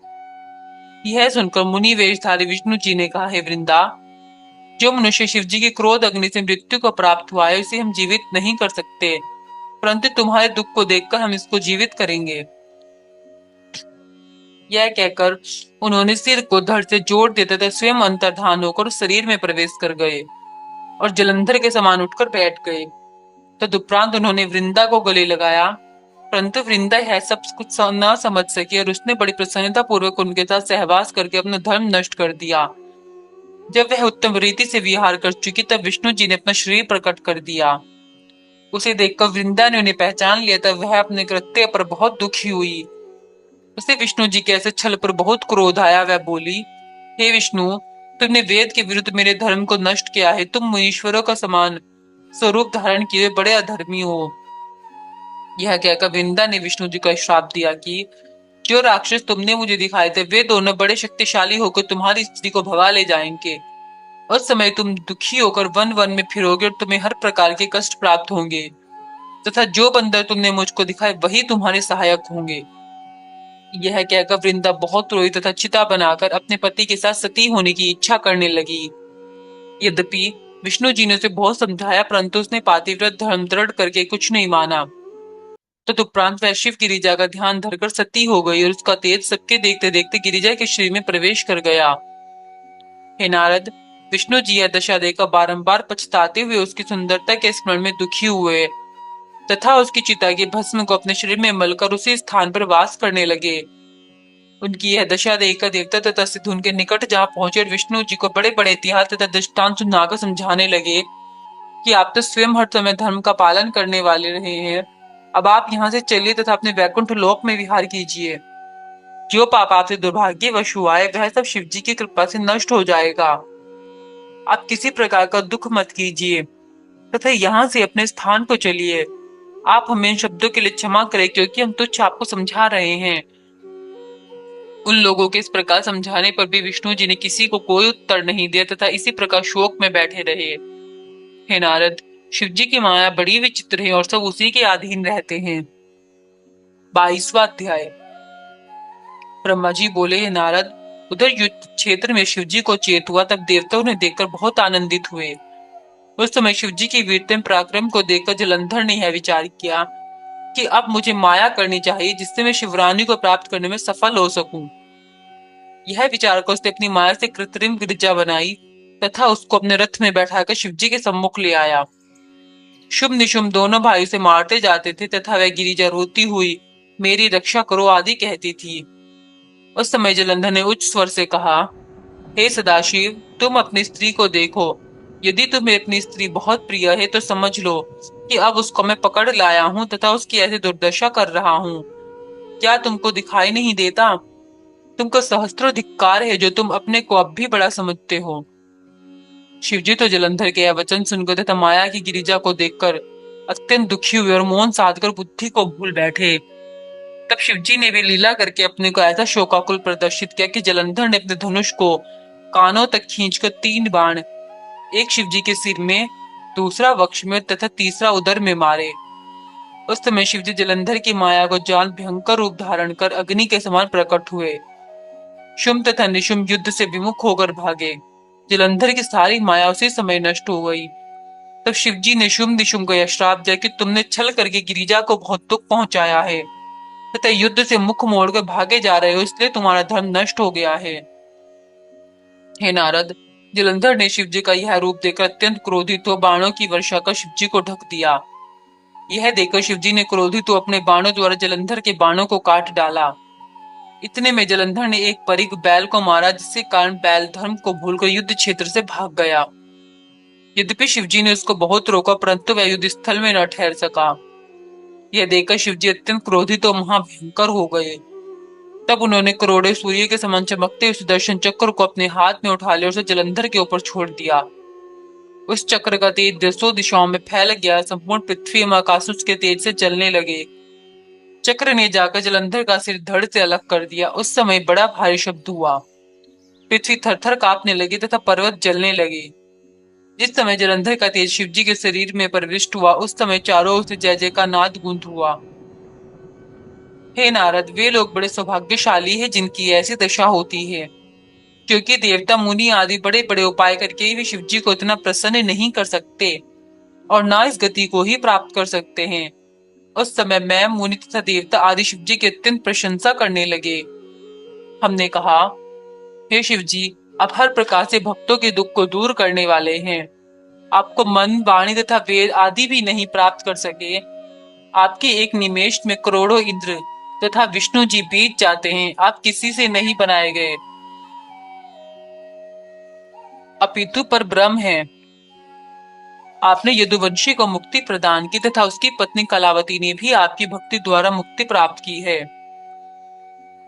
यह सुनकर मुनि वेशधारी विष्णु जी ने कहा, हे वृंदा, जो मनुष्य शिव जी की क्रोध अग्नि से मृत्यु को प्राप्त हुआ है उसे हम जीवित नहीं कर सकते, परंतु तुम्हारे दुख को देखकर हम इसको जीवित करेंगे। यह कहकर उन्होंने सिर को धड़ से जोड़ दिया तथा स्वयं अंतर्धान होकर शरीर में प्रवेश कर गए और जलंधर के समान उठकर बैठ गए। तदुपरांत उन्होंने वृंदा को गले लगाया, परंतु वृंदा यह सब कुछ न समझ सकी और उसने बड़ी प्रसन्नता पूर्वक उनके साथ सहवास करके अपना धर्म नष्ट कर दिया। जब वह उत्तम रीति से विहार कर चुकी तब विष्णु जी ने अपना शरीर प्रकट कर दिया। उसे देखकर वृंदा ने उन्हें पहचान लिया तब वह अपने कृत्य पर बहुत दुखी हुई। उसे विष्णु जी के ऐसे छल पर बहुत क्रोध आया। वह बोली, हे विष्णु, तुमने वेद के विरुद्ध मेरे धर्म को नष्ट किया है। तुम मुनीश्वरों का समान स्वरूप धारण किए बड़े अधर्मी हो। यह कहकर वृंदा ने विष्णु जी को श्राप दिया कि जो राक्षस तुमने मुझे दिखाए थे वे दोनों बड़े शक्तिशाली होकर तुम्हारी स्त्री को भगा ले जाएंगे। उस समय तुम दुखी होकर वन वन में फिरोगे और तुम्हें हर प्रकार के कष्ट प्राप्त होंगे तथा जो बंदर तुमने मुझको दिखाए वही तुम्हारे सहायक होंगे। यह कहकर वृंदा बहुत रोई तथा चिता बनाकर अपने पति के साथ सती होने की इच्छा करने लगी। यद्यपि विष्णु जी ने उसे बहुत समझाया परंतु उसने पातिव्रत धर्म दृढ़ करके कुछ नहीं माना। तदुपरांत वह शिव गिरिजा का ध्यान धरकर सती हो गई और उसका तेज सबके देखते देखते गिरिजा के शरीर में प्रवेश कर गया। हे नारद, विष्णु जी यह दशा देखकर बारंबार पछताते हुए उसकी सुंदरता के स्मरण में दुखी हुए तथा उसकी चिता के भस्म को अपने शरीर में मलकर उसी स्थान पर वास करने लगे। उनकी यह दशा देखकर देवता तथा सिद्ध उनके निकट जहाँ पहुंचे और विष्णु जी को बड़े बड़े इतिहास तथा दृष्टांत सुनाकर समझाने लगे कि आप तो स्वयं हर समय धर्म का पालन करने वाले रहे हैं। अब आप यहाँ से चलिए तथा अपने वैकुंठ लोक में विहार कीजिए। जो पाप आपसे दुर्भाग्यवश हुआ है वह सब शिव जी की कृपा से नष्ट हो जाएगा। आप किसी प्रकार का दुख मत कीजिए तथा यहाँ से अपने स्थान को चलिए। आप हमें इन शब्दों के लिए क्षमा करें क्योंकि हम तुच्छ आपको समझा रहे हैं। उन लोगों के इस प्रकार समझाने पर भी विष्णु जी ने किसी को कोई उत्तर नहीं दिया तथा इसी प्रकार शोक में बैठे रहे। हे नारद, शिव जी की माया बड़ी विचित्र है और सब उसी के अधीन रहते हैं। 22वां अध्याय। ब्रह्मा जी बोले, हे नारद, उधर युद्ध क्षेत्र में शिव जी को चेत हुआ तब देवता उन्हें देखकर बहुत आनंदित हुए। उस समय शिव जी की वीरतम पराक्रम को देखकर जलंधर ने यह विचार किया कि अब मुझे माया करनी चाहिए जिससे मैं शिवरानी को प्राप्त करने में सफल हो सकूं। यह विचार कर उसने अपनी माया से कृत्रिम गिरिजा बनाई तथा उसको अपने रथ में बैठाकर शिवजी के सम्मुख ले आया। शुभ निशुभ दोनों भाई से मारते जाते थे तथा वह गिरिजा रोती हुई मेरी रक्षा करो आदि कहती थी। उस समय जलंधर ने उच्च स्वर से कहा, हे सदाशिव, तुम अपनी स्त्री को देखो। यदि तुम्हें अपनी स्त्री बहुत प्रिय है तो समझ लो कि अब उसको मैं पकड़ लाया हूँ तथा उसकी ऐसी दुर्दशा कर रहा हूँ। क्या तुमको दिखाई नहीं देता? तुमको सहस्त्रों धिक्कार है जो तुम अपने को अब भी बड़ा समझते हो। शिवजी तो जलंधर के यह वचन सुनकर तथा माया की गिरिजा को देखकर अत्यंत दुखी हुए और मौन साधकर बुद्धि को भूल बैठे। तब शिवजी ने भी लीला करके अपने को ऐसा शोकाकुल प्रदर्शित किया कि जलंधर ने अपने धनुष को कानों तक खींचकर 3 बाण, एक शिवजी के सिर में, दूसरा वक्ष में तथा तीसरा उदर में मारे। उस समय शिवजी जलंधर की माया को जान भयंकर रूप धारण कर अग्नि के समान प्रकट हुए। शुंभ तथा निशुंभ युद्ध से विमुख होकर भागे। जलंधर की सारी माया उसी समय नष्ट हो गई। तब शिवजी ने शुंभ निशुंभ को यह श्राप दिया कि तुमने छल करके गिरिजा को बहुत दुख पहुंचाया है तथा युद्ध से मुख मोड़कर भागे जा रहे हो, इसलिए तुम्हारा धर्म नष्ट हो गया है। हे नारद, जलंधर ने शिवजी का यह रूप देखकर अत्यंत क्रोधित हो बाणों की वर्षा कर शिवजी को ढक दिया। यह देखकर शिवजी ने क्रोधित हो अपने बाणों द्वारा जलंधर के बाणों को काट डाला। इतने में जलंधर ने एक परिग बैल को मारा जिसके कारण बैल धर्म को भूलकर युद्ध क्षेत्र से भाग गया। यद्यपि शिवजी ने उसको बहुत रोका परंतु वह युद्ध स्थल में न ठहर सका। यह देखकर शिवजी अत्यंत क्रोधित और महाभयंकर हो गए। तब उन्होंने करोड़े सूर्य के समान चमकते हुए सुदर्शन चक्र को अपने हाथ में उठा लिया और उसे जलंधर के ऊपर छोड़ दिया। उस चक्र का तेज 10 दिशाओं में फैल गया। संपूर्ण पृथ्वी एवं आकाश उसके तेज से जलने लगे। चक्र ने जाकर जलंधर का सिर धड़ से अलग कर दिया। उस समय बड़ा भारी शब्द हुआ। पृथ्वी थरथर कांपने लगी तथा पर्वत जलने लगे। जिस समय जलंधर का तेज शिवजी के शरीर में प्रविष्ट हुआ उस समय चारों ओर से जय जय का नाद गूंज हुआ। हे नारद, वे लोग बड़े सौभाग्यशाली हैं जिनकी ऐसी दशा होती है, क्योंकि देवता मुनि आदि बड़े बड़े उपाय करके भी शिव जी को इतना प्रसन्न नहीं कर सकते और ना इस गति को ही प्राप्त कर सकते हैं। उस समय मैं, मुनि तथा देवता आदि शिव जी की अत्यंत प्रशंसा करने लगे। हमने कहा, हे शिव जी, आप हर प्रकार से भक्तों के दुख को दूर करने वाले हैं। आपको मन, वाणी तथा वेद आदि भी नहीं प्राप्त कर सके। आपके एक निमेष में करोड़ों इंद्र तथा विष्णु जी बीत जाते हैं। आप किसी से नहीं बनाए गए, अपितु पर ब्रह्म है। आपने यदुवंशी को मुक्ति प्रदान की तथा उसकी पत्नी कलावती ने भी आपकी भक्ति द्वारा मुक्ति प्राप्त की है।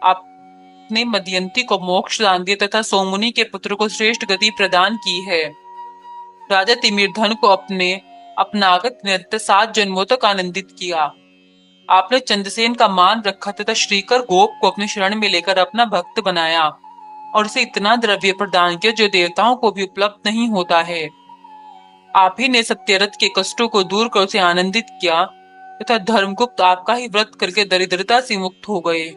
आपने मदयंती को मोक्ष दान दिया तथा सोमुनि के पुत्र को श्रेष्ठ गति प्रदान की है। राजा तिमिरधन को अपने अपनागत निरंतर 7 जन्मों तक आनंदित किया। आपने चंद्रसेन का मान रखा तथा श्रीकर गोप को अपने शरण में लेकर अपना भक्त बनाया और उसे इतना द्रव्य प्रदान किया जो देवताओं को भी उपलब्ध नहीं होता है। आप ही ने सत्यरथ के कष्टों को दूर कर उसे आनंदित किया तथा धर्मगुप्त आपका ही व्रत करके दरिद्रता से मुक्त हो गए।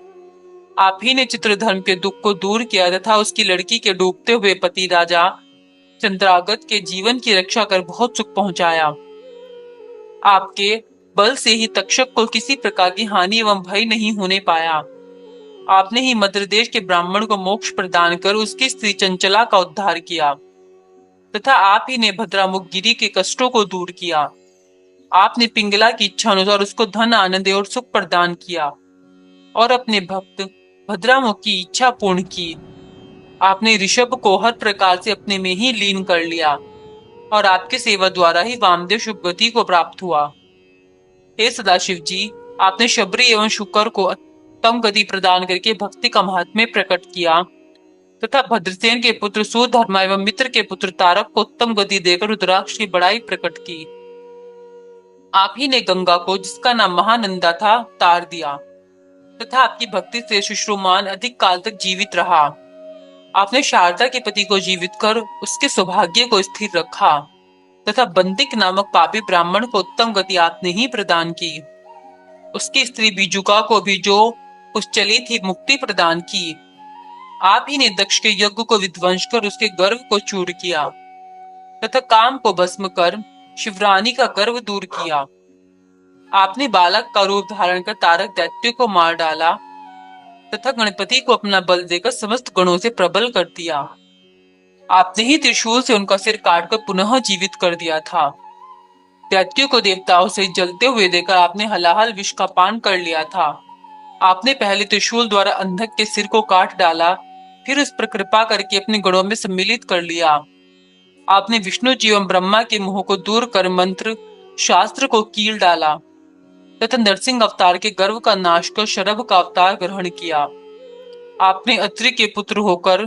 आप ही ने चित्रधर्म के दुख को दूर किया तथा उसकी लड़की के डूबते हुए पति राजा चंद्रागत के जीवन की रक्षा कर बहुत सुख पहुंचाया। आपके बल से ही तक्षक को किसी प्रकार की हानि एवं भय नहीं होने पाया। आपने ही मद्र देश के ब्राह्मण को मोक्ष प्रदान कर उसकी स्त्री चंचला का उद्धार किया तथा आप ही ने भद्रामुख गिरी के कष्टों को दूर किया। आपने पिंगला की इच्छा अनुसार उसको धन, आनंद और सुख प्रदान किया और अपने भक्त भद्रामुख की इच्छा पूर्ण की। आपने ऋषभ को हर प्रकार से अपने में ही लीन कर लिया और आपके सेवा द्वारा ही वामदेव शुभ गति को प्राप्त हुआ। हे सदाशिव जी, आपने शबरी एवं शुकर को उत्तम गति प्रदान करके भक्ति का महात्म्य प्रकट किया तथा भद्रसेन के पुत्र सुधर्मा एवं मित्र के पुत्र तारक को उत्तम गति देकर रुद्राक्ष की बड़ाई प्रकट की। आप ही ने गंगा को, जिसका नाम महानंदा था, तार दिया तथा आपकी भक्ति से शुश्रुमान अधिक काल तक जीवित रहा। आपने शारदा के पति को जीवित कर उसके सौभाग्य को स्थिर रखा तथा बंदिक नामक पापी ब्राह्मण को उत्तम गति आपने ही प्रदान की। उसकी स्त्री बीजुका को भी, जो कुशली थी, मुक्ति प्रदान की। आप ही ने दक्ष के यज्ञ को विध्वंस कर उसके गर्व को चूर किया तथा काम को भस्म कर शिवरानी का गर्व दूर किया। आपने बालक का रूप धारण कर तारक दैत्य को मार डाला तथा गणपति को अपना बल देकर समस्त गणों से प्रबल कर दिया। आपने ही त्रिशूल से उनका सिर काटकर पुनः जीवित कर दिया था। दैत्यों को देवताओं से जलते हुए देखकर आपने हलाहल विष का पान कर लिया था। आपने पहले त्रिशूल द्वारा अंधक के सिर को काट डाला, फिर उस पर कृपा करके अपने गणों में सम्मिलित कर लिया। आपने विष्णु जी एवं ब्रह्मा के मोह को दूर कर मंत्र शास्त्र को कील डाला तथा नरसिंह अवतार के गर्व का नाश कर शरभ का अवतार ग्रहण किया। आपने अत्रि के पुत्र होकर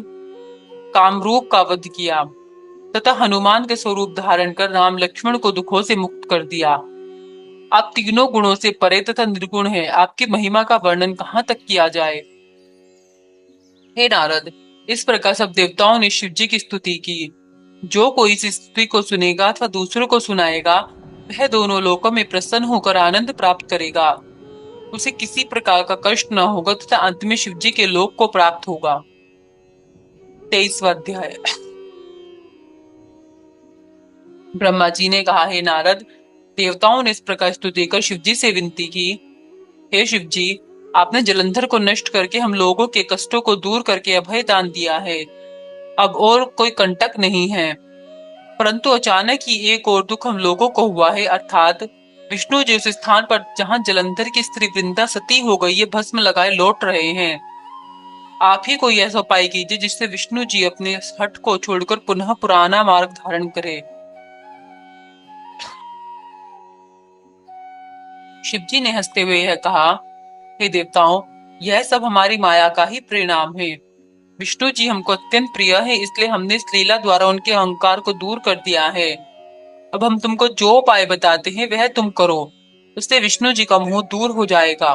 कामरूप का वध किया तथा हनुमान के स्वरूप धारण कर राम लक्ष्मण को दुखों से मुक्त कर दिया। आप तीनों गुणों से परे तथा निर्गुण हैं। आपकी महिमा का वर्णन कहाँ तक किया जाए। हे नारद, इस प्रकार सब देवताओं ने शिव जी की स्तुति की। जो कोई इस स्तुति को सुनेगा अथवा दूसरों को सुनाएगा, वह दोनों लोकों में प्रसन्न होकर आनंद प्राप्त करेगा। उसे किसी प्रकार का कष्ट न होगा तथा अंत में शिव जी के लोक को प्राप्त होगा। 23वां अध्याय। ब्रह्मा जी ने कहा, हे नारद, देवताओं ने इस प्रकार स्तुति कर शिव जी से विनती की, हे शिव जी, आपने जलंधर को नष्ट करके हम लोगों के कष्टों को दूर करके अभय दान दिया है। अब और कोई कंटक नहीं है, परंतु अचानक ही एक और दुख हम लोगों को हुआ है, अर्थात विष्णु जी उस स्थान पर जहां जलंधर की स्त्री वृंदा सती हो गई है, भस्म लगाए लौट रहे हैं। आप ही कोई ऐसा उपाय कीजिए जिससे विष्णु जी अपने हट को छोड़कर पुनः पुराना मार्ग धारण करे। शिव जी ने हंसते हुए यह कहा, हे देवताओं, यह सब हमारी माया का ही परिणाम है। विष्णु जी हमको अत्यंत प्रिय है, इसलिए हमने इस लीला द्वारा उनके अहंकार को दूर कर दिया है। अब हम तुमको जो उपाय बताते हैं वह तुम करो, उससे विष्णु जी का मोह दूर हो जाएगा।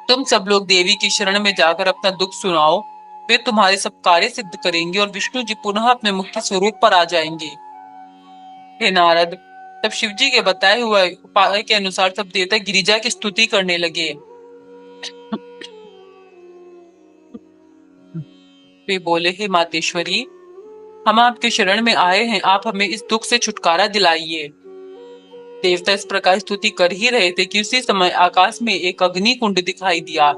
तुम सब लोग देवी की शरण में जाकर अपना दुख सुनाओ, वे तुम्हारे सब कार्य सिद्ध करेंगे और विष्णु जी पुनः अपने मुख्य स्वरूप पर आ जाएंगे। हे नारद, तब शिव जी के बताए हुए उपाय के अनुसार सब देवता गिरिजा की स्तुति करने लगे। वे बोले, हे मातेश्वरी, हम आपके शरण में आए हैं, आप हमें इस दुख से छुटकारा दिलाइए। देवता इस प्रकार स्तुति कर ही रहे थे कि उसी समय आकाश में एक अग्नि कुंड दिखाई दिया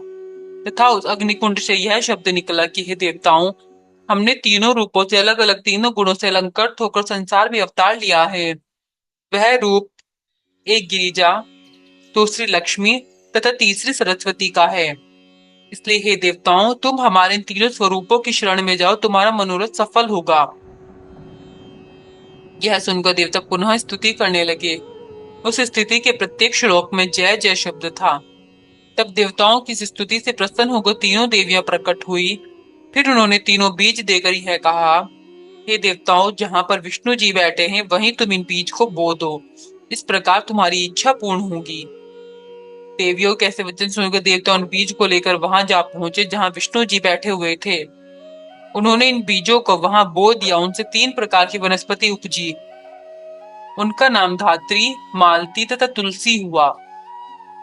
तथा उस अग्नि कुंड से यह शब्द निकला कि हे देवताओं, हमने तीनों रूपों से अलग अलग तीनों गुणों से अलंकृत होकर संसार में अवतार लिया है। वह रूप एक गिरिजा, दूसरी लक्ष्मी तथा तीसरी सरस्वती का है। इसलिए हे देवताओं, तुम हमारे इन तीनों स्वरूपों की शरण में जाओ, तुम्हारा मनोरथ सफल होगा। यह सुनकर देवता पुनः स्तुति करने लगे। उस स्थिति के प्रत्येक श्लोक में जय जय शब्द था। तब देवताओं की इस स्तुति से प्रसन्न होकर तीनों देवियां प्रकट हुई। फिर उन्होंने तीनों बीज देकर यह कहा, हे देवताओं, जहां पर विष्णु जी बैठे हैं वहीं तुम इन बीज को बो दो, इस प्रकार तुम्हारी इच्छा पूर्ण होगी। देवियों के ऐसे वचन सुनकर देवता उन बीज को लेकर वहां जा पहुंचे जहां विष्णु जी बैठे हुए थे। उन्होंने इन बीजों को वहां बो दिया। उनसे 3 प्रकार की वनस्पति उपजी। उनका नाम धात्री, मालती तथा तुलसी हुआ।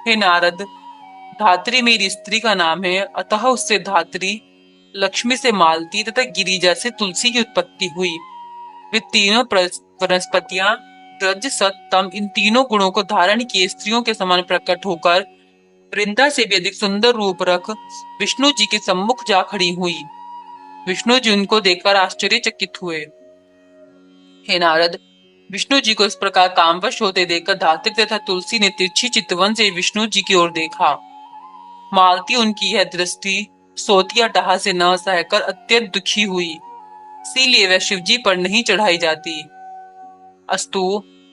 हे नारद, धात्री मेरी स्त्री का नाम है, अतः उससे धात्री, लक्ष्मी से मालती तथा गिरिजा से तुलसी की उत्पत्ति हुई। वे तीनों वनस्पतियां रज सत तम इन तीनों गुणों को धारण किए स्त्रियों के समान प्रकट होकर वृंदा से भी अधिक सुंदर रूप रख विष्णु जी के सम्मुख जा खड़ी हुई। विष्णु जी उनको देखकर आश्चर्यचकित हुए। हे नारद, विष्णु जी को इस प्रकार कामवश होते देखकर धात्री तथा तुलसी ने तिरछी चितवन से विष्णु जी की ओर देखा। मालती उनकी यह दृष्टि सोतिया डहा से न सहकर अत्यंत दुखी हुई, इसीलिए वह शिव जी पर नहीं चढ़ाई जाती। अस्तु,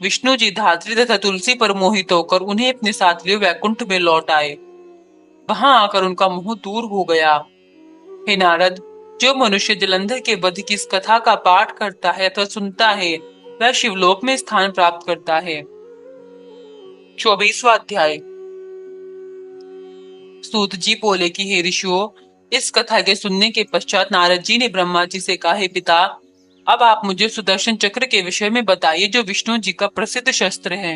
विष्णु जी धात्री तथा तुलसी पर मोहित होकर उन्हें अपने साथ लिए वैकुंठ में लौट आए। वहां आकर उनका मोह दूर हो गया। हे नारद, जो मनुष्य जलंधर के वध की इस कथा का पाठ करता है अथवा सुनता है, वह शिवलोक में स्थान प्राप्त करता है। 24वां अध्याय। सूत जी बोले कि हे ऋषियों, इस कथा के सुनने के पश्चात नारद जी ने ब्रह्मा जी से कहा, हे पिता, अब आप मुझे सुदर्शन चक्र के विषय में बताइए जो विष्णु जी का प्रसिद्ध शस्त्र है।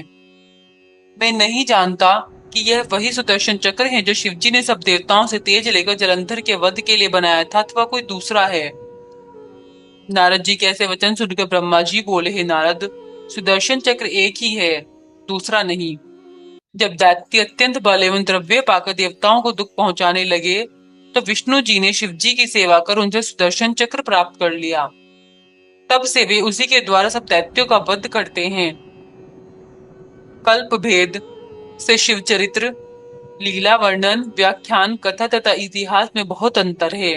मैं नहीं जानता कि यह वही सुदर्शन चक्र है जो शिव जी ने सब देवताओं से तेज लेकर जलंधर के वध के लिए बनाया था अथवा कोई दूसरा है। नारद जी के ऐसे वचन सुनकर ब्रह्मा जी बोले, हे नारद, सुदर्शन चक्र एक ही है, दूसरा नहीं। जब दैत्य अत्यंत बल एवं द्रव्य पाकर देवताओं को दुख पहुंचाने लगे तो विष्णु जी ने शिव जी की सेवा कर उनसे सुदर्शन चक्र प्राप्त कर लिया। तब से वे उसी के द्वारा सब दैत्यों का वध करते हैं। कल्प भेद से शिव चरित्र, लीला वर्णन, व्याख्यान, कथा तथा इतिहास में बहुत अंतर है,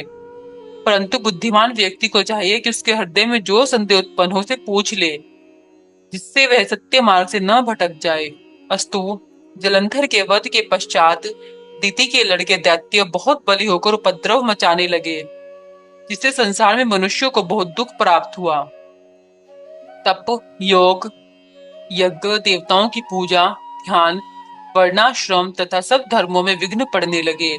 परंतु बुद्धिमान व्यक्ति को चाहिए कि उसके हृदय में जो संदेह उत्पन्न हो उसे पूछ ले, जिससे वह सत्य मार्ग से न भटक जाए। अस्तु, जलंधर के वध के पश्चात दिति के लड़के दैत्य बहुत बली होकर उपद्रव मचाने लगे, जिससे संसार में मनुष्यों को बहुत दुख प्राप्त हुआ। तप, योग, यज्ञ, देवताओं की पूजा, ध्यान, वर्णाश्रम तथा सब धर्मों में विघ्न पड़ने लगे।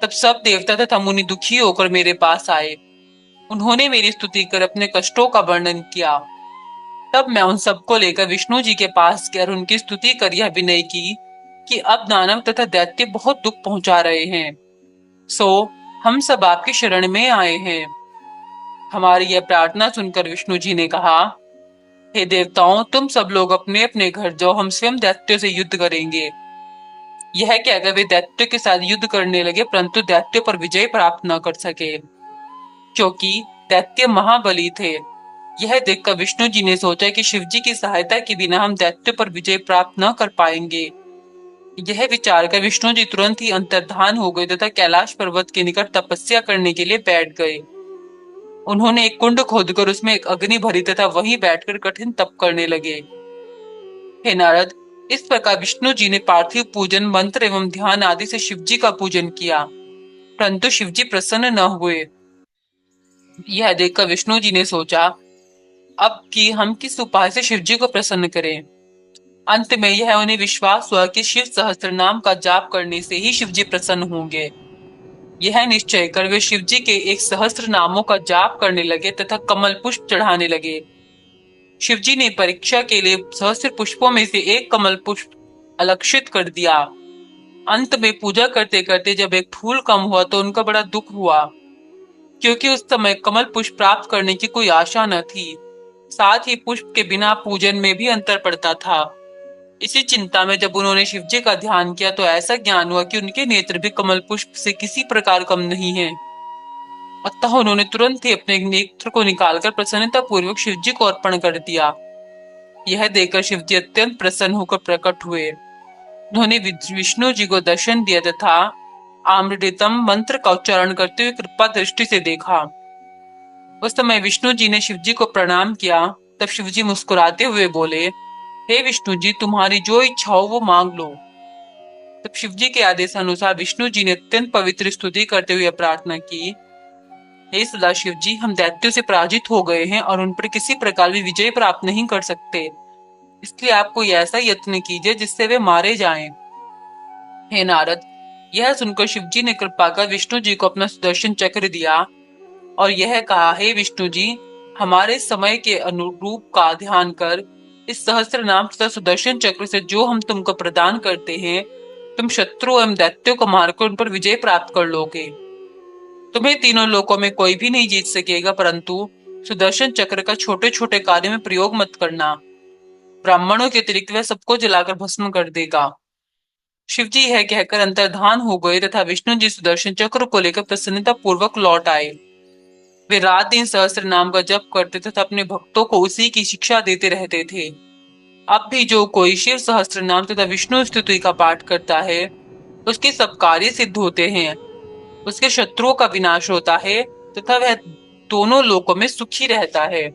तब सब देवता तथा मुनि दुखी होकर मेरे पास आए। उन्होंने मेरी स्तुति कर अपने कष्टों का वर्णन किया। तब मैं उन सबको लेकर विष्णु जी के पास गया और उनकी स्तुति कर यह विनय की कि अब दानव तथा दैत्य बहुत दुख पहुंचा रहे हैं, सो हम सब आपकी शरण में आए हैं। हमारी यह प्रार्थना सुनकर विष्णु जी ने कहा, हे देवताओं, तुम सब लोग अपने अपने घर जाओ, हम स्वयं दैत्यों से युद्ध करेंगे। यह कहकर वे दैत्यों के साथ युद्ध करने लगे, परंतु दैत्यों पर विजय प्राप्त न कर सके, क्योंकि दैत्य महाबली थे। यह देखकर विष्णु जी ने सोचा कि शिव जी की सहायता के बिना हम दैत्यों पर विजय प्राप्त न कर पाएंगे। यह विचार कर विष्णु जी तुरंत ही अंतर्धान हो गए तथा कैलाश पर्वत के निकट तपस्या करने के लिए बैठ गए। उन्होंने एक कुंड खोदकर उसमें एक अग्नि भरी तथा वहीं बैठकर कठिन तप करने लगे। हे नारद, इस प्रकार विष्णु जी ने पार्थिव पूजन, मंत्र एवं ध्यान आदि से शिव जी का पूजन किया, परंतु शिव जी प्रसन्न न हुए। यह देखकर विष्णु जी ने सोचा, अब कि हम किस उपाय से शिव जी को प्रसन्न करें। अंत में यह उन्हें विश्वास हुआ कि शिव सहस्त्र नाम का जाप करने से ही शिव जी प्रसन्न होंगे। यह निश्चय कर वे शिव जी के 1 सहस्त्र नामों का जाप करने लगे तथा कमल पुष्प चढ़ाने लगे। शिवजी ने परीक्षा के लिए सहस्त्र पुष्पों में से एक कमल पुष्प अलक्षित कर दिया। अंत में पूजा करते करते जब एक फूल कम हुआ तो उनका बड़ा दुख हुआ, क्योंकि उस समय कमल पुष्प प्राप्त करने की कोई आशा न थी। साथ ही पुष्प के बिना पूजन में भी अंतर पड़ता था। इसी चिंता में जब उन्होंने शिवजी का ध्यान किया तो ऐसा ज्ञान हुआ कि उनके नेत्र भी कमल पुष्प से किसी प्रकार कम नहीं है। अतः उन्होंने तुरंत ही अपने नेत्र को निकालकर प्रसन्नता पूर्वक शिवजी को अर्पण कर दिया। यह देखकर शिवजी अत्यंत प्रसन्न होकर प्रकट हुए। उन्होंने विष्णु जी को दर्शन दिया तथा आम्रडितम मंत्र का उच्चारण करते हुए कृपा दृष्टि से देखा। उस समय विष्णु जी ने शिवजी को प्रणाम किया। तब शिवजी मुस्कुराते हुए बोले, हे विष्णु जी, तुम्हारी जो इच्छा हो वो मांग लो। तब शिवजी के आदेश अनुसार विष्णु जी ने अत्यंत पवित्र स्तुति करते हुए प्रार्थना की, हे सदाशिव जी, हम दैत्यों से पराजित हो गए हैं और उन पर किसी प्रकार भी विजय प्राप्त नहीं कर सकते, इसलिए आप कोई ऐसा यत्न कीजिए जिससे वे मारे जाएं। हे नारद, यह सुनकर शिवजी ने कृपा कर विष्णु जी को अपना सुदर्शन चक्र दिया और यह कहा, हे विष्णु जी, हमारे समय के अनुरूप का ध्यान कर इस सहस्त्र नाम तथा सुदर्शन चक्र से जो हम तुमको प्रदान करते हैं, तुम शत्रु एवं दैत्यों को मारकर उन पर विजय प्राप्त कर लोगे। तुम्हें तीनों लोकों में कोई भी नहीं जीत सकेगा, परंतु सुदर्शन चक्र का छोटे छोटे कार्य में प्रयोग मत करना। ब्राह्मणों के अतिरिक्त वह सबको जलाकर भस्म कर देगा। शिवजी यह कहकर अंतर्धान हो गए तथा विष्णु जी सुदर्शन चक्र को लेकर प्रसन्नता पूर्वक लौट आए। वे रात दिन सहस्त्र नाम का जप करते तथा अपने भक्तों को उसी की शिक्षा देते रहते थे। अब भी जो कोई शिव सहस्त्र नाम तथा विष्णु स्तुति का पाठ करता है, उसके सब कार्य सिद्ध होते हैं, उसके शत्रुओं का विनाश होता है तथा वह दोनों लोकों में सुखी रहता है।